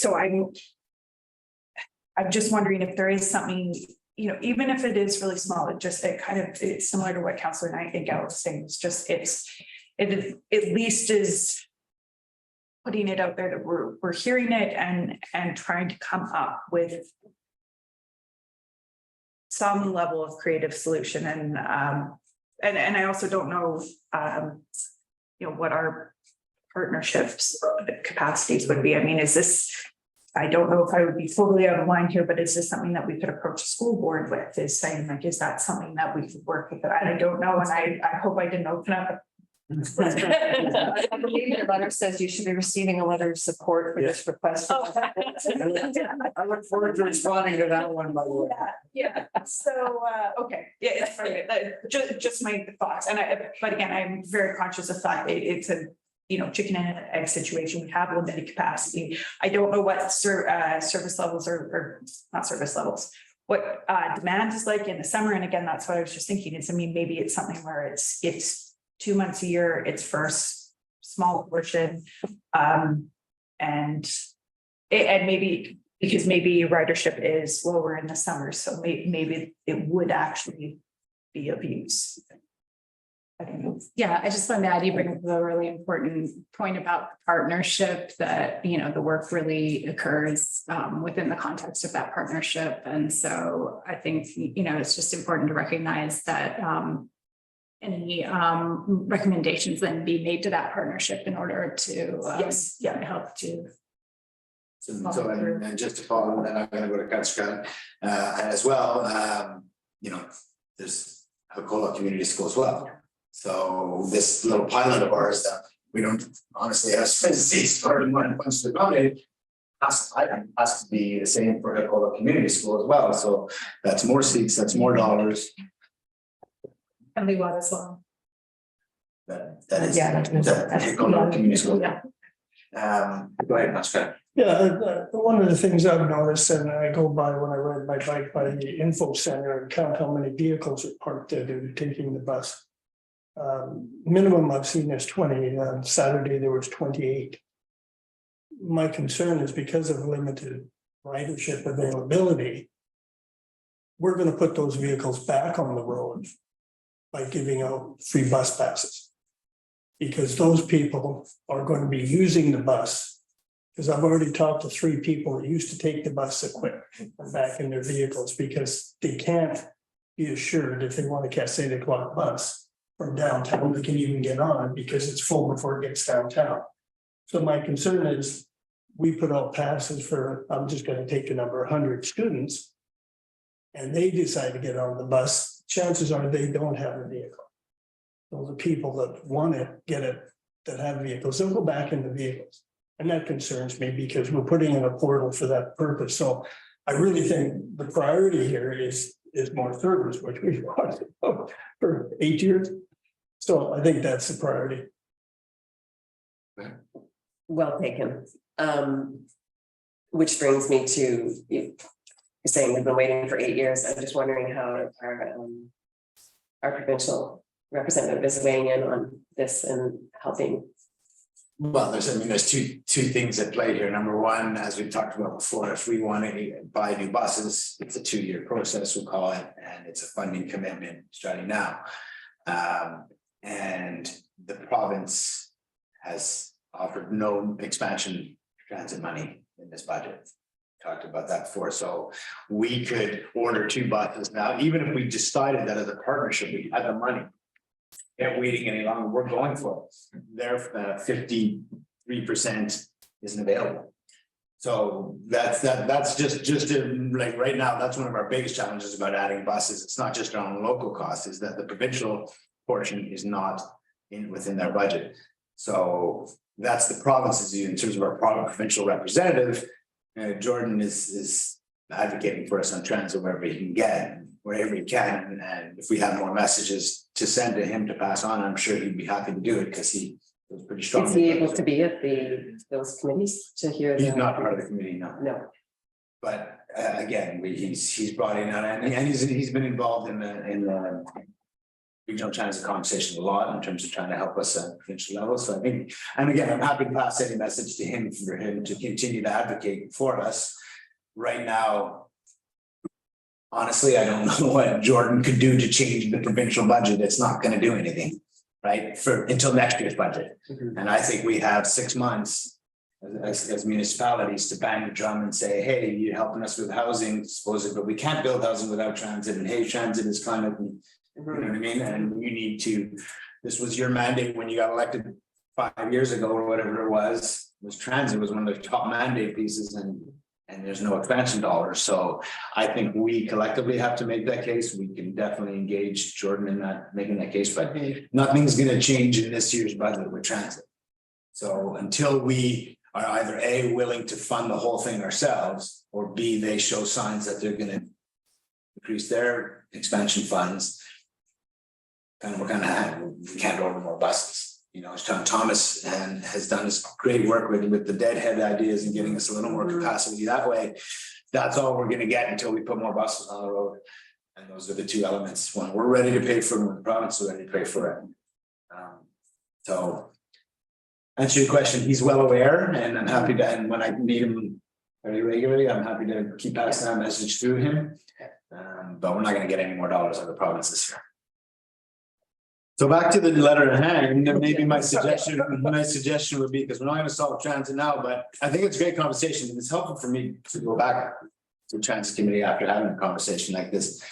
just wondering if there is something, you know, even if it is really small, it's similar to what Councillor Nightingale was saying. It at least is putting it out there that we're hearing it and trying to come up with some level of creative solution. And I also don't know, you know, what our partnerships capacities would be. I mean, I don't know if I would be totally out of line here, but is this something that we could approach a school board with, is saying like, is that something that we could work with? I don't know. And I hope I didn't open up. I believe your letter says you should be receiving a letter of support for this request. I look forward to responding to that one, by the way. Yeah. So, okay. Yeah, it's fine. Just my thoughts. But again, I'm very conscious of that. It's a, you know, chicken and egg situation. We have limited capacity. I don't know what service levels or not service levels, what demand is like in the summer. And again, that's what I was just thinking is, I mean, maybe it's something where it's 2 months a year, it's first small portion. And maybe because maybe ridership is lower in the summer. So maybe it would actually be of use. I don't know. Yeah, I just wanted to add, you bring up a really important point about partnership, that, you know, the work really occurs within the context of that partnership. And so I think, you know, it's just important to recognize that any recommendations then be made to that partnership in order to help to. So and just to follow, and then I'm gonna go to Councillor as well. You know, there's Hakola Community School as well. So this little pilot of ours that we don't honestly have seats for everyone wants to accommodate has to be the same for Hakola Community School as well. So that's more seats, that's more dollars. And we want as well. That is Hakola Community School. Yeah. Go ahead, Councillor. Yeah, one of the things I've noticed, and I go by when I ride my bike by the info center and count how many vehicles are parked there to taking the bus. Minimum I've seen is 20. On Saturday, there was 28. My concern is because of limited ridership availability, we're going to put those vehicles back on the road by giving out free bus passes. Because those people are going to be using the bus. Because I've already talked to 3 people that used to take the bus equipped and back in their vehicles because they can't be assured if they want to catch 8 o'clock bus from downtown, they can even get on because it's full before it gets downtown. So my concern is we put out passes for, I'm just going to take the number 100 students. And they decide to get on the bus, chances are they don't have a vehicle. So the people that want to get it, that have vehicles, they'll go back into vehicles. And that concerns me because we're putting in a portal for that purpose. So I really think the priority here is more service, which we've talked about for 8 years. So I think that's the priority. Well taken. Which brings me to you saying we've been waiting for 8 years. I'm just wondering how our provincial representative is weighing in on this and helping Well, there's two things at play here. Number one, as we've talked about before, if we want to buy new buses, it's a 2-year process, we'll call it, and it's a funding commitment starting now. And the province has offered no expansion transit money in this budget. Talked about that before, so we could order 2 buses now, even if we decided that as a partnership, we had the money. Can't waiting any longer, we're going for it. Their 53% isn't available. So that's just like right now, that's one of our biggest challenges about adding buses. It's not just our own local costs, is that the provincial portion is not within their budget. So that's the province's view in terms of our provincial representative. Jordan is advocating for us on transit wherever he can, and if we have more messages to send to him to pass on, I'm sure he'd be happy to do it because he was pretty strong. Is he able to be at those committees to hear? He's not part of the committee, no. No. But again, he's brought in and he's been involved in the regional transit conversation a lot in terms of trying to help us at provincial level. So I think, and again, I'm happy to pass any message to him for him to continue to advocate for us. Right now, honestly, I don't know what Jordan could do to change the provincial budget. It's not going to do anything, right? Until next year's budget. And I think we have 6 months as municipalities to bang the drum and say, hey, you're helping us with housing, supposedly, but we can't build housing without transit. And hey, transit is kind of, you know what I mean? And you need to, this was your mandate when you got elected 5 years ago or whatever it was transit was one of the top mandate pieces, and there's no expansion dollars. So I think we collectively have to make that case. We can definitely engage Jordan in that, making that case, but nothing's going to change in this year's budget with transit. So until we are either A, willing to fund the whole thing ourselves, or B, they show signs that they're going to increase their expansion funds, we can't order more buses. You know, Thomas has done his great work with the deadhead ideas and getting us a little more capacity that way. That's all we're going to get until we put more buses on the road. And those are the 2 elements. When we're ready to pay for it, when the province is ready to pay for it. So answer your question, he's well aware, and I'm happy to, and when I need him very regularly, I'm happy to keep passing that message through him. But we're not going to get any more dollars out of the province this year. So back to the letter at hand, maybe my suggestion would be, because we're not going to solve transit now, but I think it's a great conversation, and it's helpful for me to go back to the transit committee after having a conversation like this.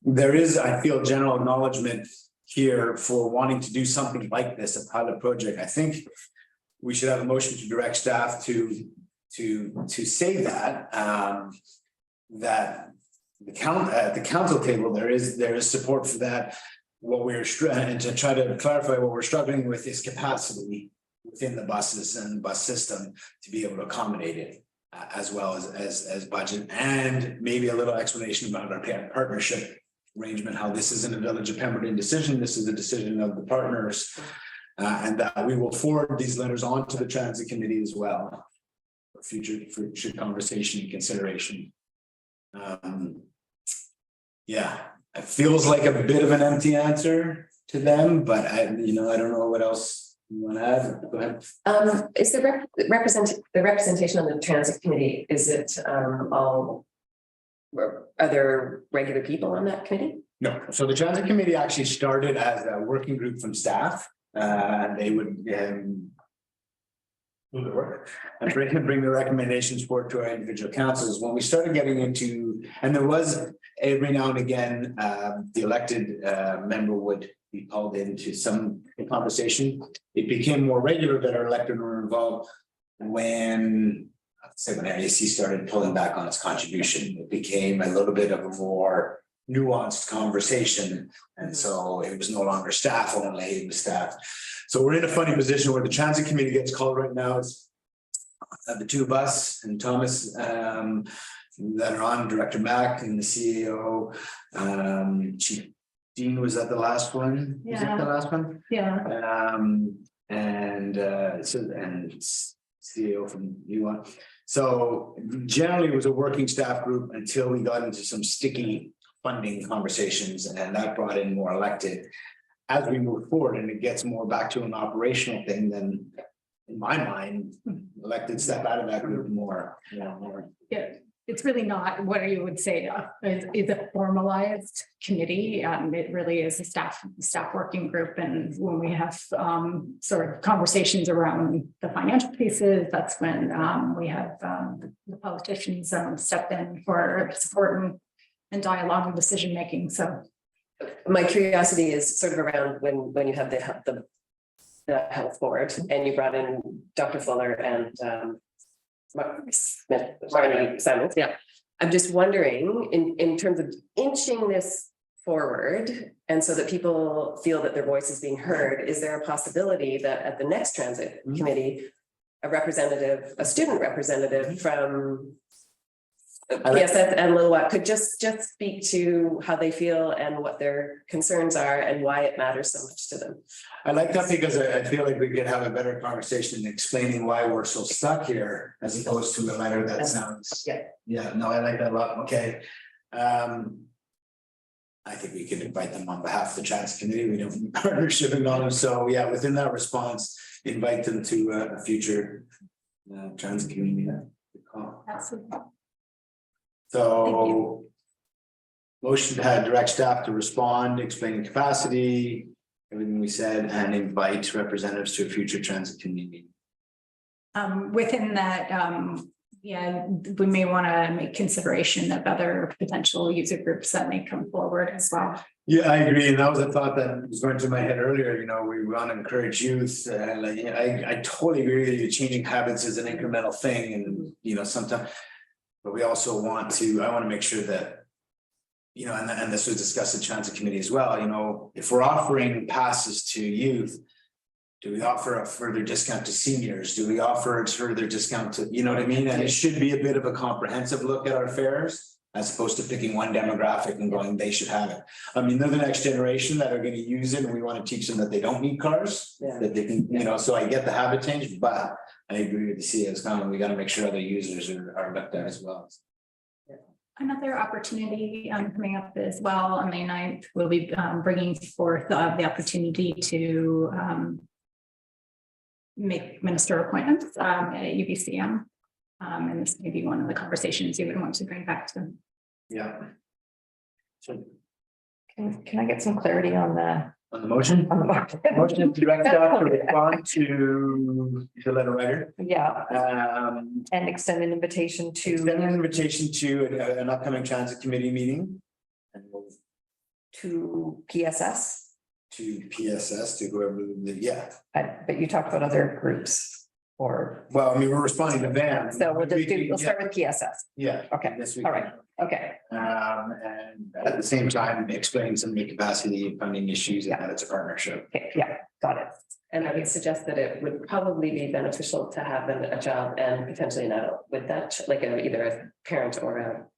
There is, I feel, general acknowledgement here for wanting to do something like this, a pilot project. I think we should have a motion to direct staff to say that that at the council table there is support for that. What we're and to try to clarify what we're struggling with is capacity within the buses and bus system to be able to accommodate it, as well as budget, and maybe a little explanation about our partnership arrangement, how this isn't a Village of Pemberton decision, this is a decision of the partners, and that we will forward these letters on to the transit committee as well for future conversation and consideration. Yeah. It feels like a bit of an empty answer to them, but I don't know what else you want to add. Go ahead. Is the representation on the transit committee, is it all, are there regular people on that committee? No, so the transit committee actually started as a working group from staff. They would move the work and bring the recommendations forward to our individual councils. When we started getting into, and there was every now and again, the elected member would be called into some conversation. It became more regular that our elected were involved when RAC started pulling back on its contribution. It became a little bit of a more nuanced conversation, and so it was no longer staff only, it was staff. So we're in a funny position where the transit committee gets called right now. It's the 2 of us and Thomas that are on, Director Mack and the CEO. Chief Dean was at the last one. Yeah. Was that the last one? Yeah. And CEO from U1. So generally it was a working staff group until we got into some sticky funding conversations, and that brought in more elected. As we move forward and it gets more back to an operational thing, then in my mind, elected step out of that group more, you know, more. Yeah, it's really not what you would say is a formalized committee. It really is a staff working group. And when we have sort of conversations around the financial pieces, that's when we have the politicians step in for support and dialogue and decision making. So My curiosity is sort of around when you have the health board and you brought in Dr. Fuller and Marty Simons. Yeah. I'm just wondering in terms of inching this forward and so that people feel that their voice is being heard, is there a possibility that at the next transit committee, a student representative from PSS and Little Watt could just speak to how they feel and what their concerns are and why it matters so much to them? I like that because I feel like we could have a better conversation in explaining why we're so stuck here as opposed to a letter that sounds. Yeah, no, I like that a lot. Okay. I think we can invite them on behalf of the Transit Committee. We don't need partnership acknowledged. So yeah, within that response, invite them to a future Transit Committee. absolutely. So motion to have direct staff to respond, explaining capacity, everything we said, and invite representatives to a future Transit Committee meeting. Within that, yeah, we may want to make consideration of other potential user groups that may come forward as well. Yeah, I agree. And that was a thought that was going through my head earlier. You know, we want to encourage youth. I totally agree with you. Changing habits is an incremental thing. And, you know, sometimes, but we also I want to make sure that, you know, and this was discussed in Transit Committee as well, you know, if we're offering passes to youth, do we offer a further discount to seniors? Do we offer a further discount to, you know what I mean? And it should be a bit of a comprehensive look at our fares as opposed to picking one demographic and going, they should have it. I mean, they're the next generation that are going to use it and we want to teach them that they don't need cars, that they can, you know, so I get the habit change, but I agree with the CEO's comment. We got to make sure other users are looked at as well. Another opportunity coming up as well on May 9th, we'll be bringing forth the opportunity to make minister appointments at UBCM. And this may be one of the conversations you would want to bring back to them. Yeah. So Can I get some clarity on the motion? on the market? Motion to direct staff to respond to the letter writer. Yeah, And extend an invitation to extend an invitation to an upcoming Transit Committee meeting. And we'll PSS. to PSS to whoever, But you talked about other groups or, well, I mean, we're responding to them. so we'll start with PSS. Yeah. Okay, This week. all right, okay. And at the same time, explaining some of the capacity funding issues and that it's a partnership. Okay, yeah, got it. And I would suggest that it would probably be beneficial to have a child and potentially an adult with that, like either a parent or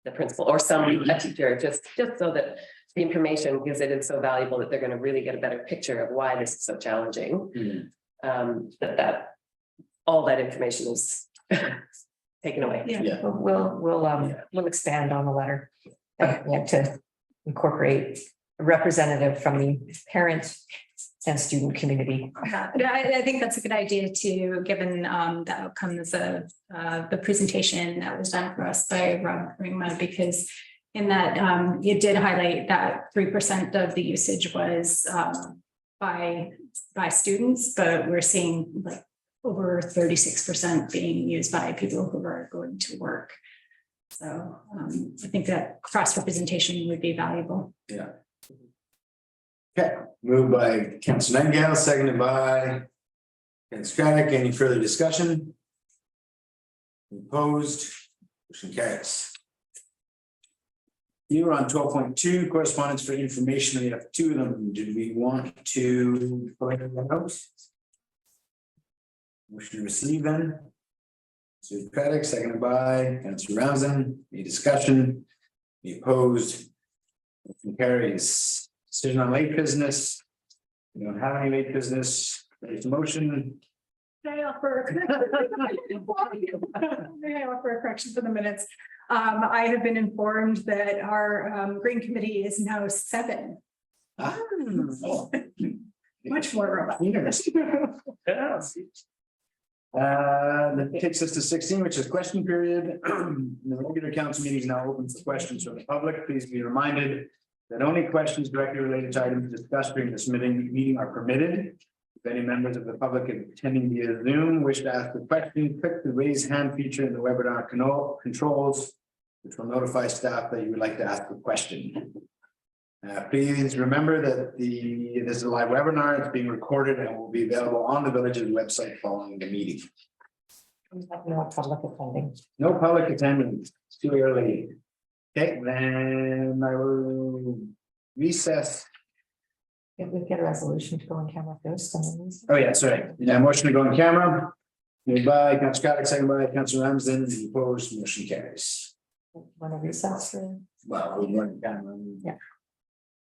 the principal or a teacher, just so that the information, because it is so valuable that they're going to really get a better picture of why this is so challenging. That all that information is taken away. Yeah. We'll expand on the letter. To incorporate a representative from the parent and student community. I think that's a good idea too, given the outcomes of the presentation that was done for us by Rob Ringma, because in that it did highlight that 3% of the usage was by students, but we're seeing like over 36% being used by people who are going to work. So I think that cross representation would be valuable. Yeah. Okay, moved by Councilor Nightingale, seconded by Councilor Craddock. Any further discussion? Opposed? Motion carries. You are on 12.2 correspondence for information. We have two of them. Did we want to point them out? Motion to receive then. Councilor Craddock, seconded by Councilor Ramsden. Any discussion? Any opposed? Motion carries. Decision on late business. We don't have any late business. There's a motion. May I offer a correction for the minutes? I have been informed that our Green Committee is now 7. Much more robust. Yeah. That takes us to 16, which is question period. The regular council meeting is now open for questions from the public. Please be reminded that only questions directly related to items discussed during this meeting are permitted. If any members of the public attending via Zoom wish to ask a question, click the raise hand feature in the webinar controls, which will notify staff that you would like to ask a question. Please remember that this is a live webinar. It's being recorded and will be available on the village's website following the meeting. No public attending. No public attendance. It's too early. Okay, then I will recess. If we get a resolution to go on camera first and then. Oh, yeah, sorry. Yeah, motion to go on camera. Made by Councilor Scott, second by Councilor Ramsden, the opposed motion carries. Want to recess? Well, we went camera. Yeah.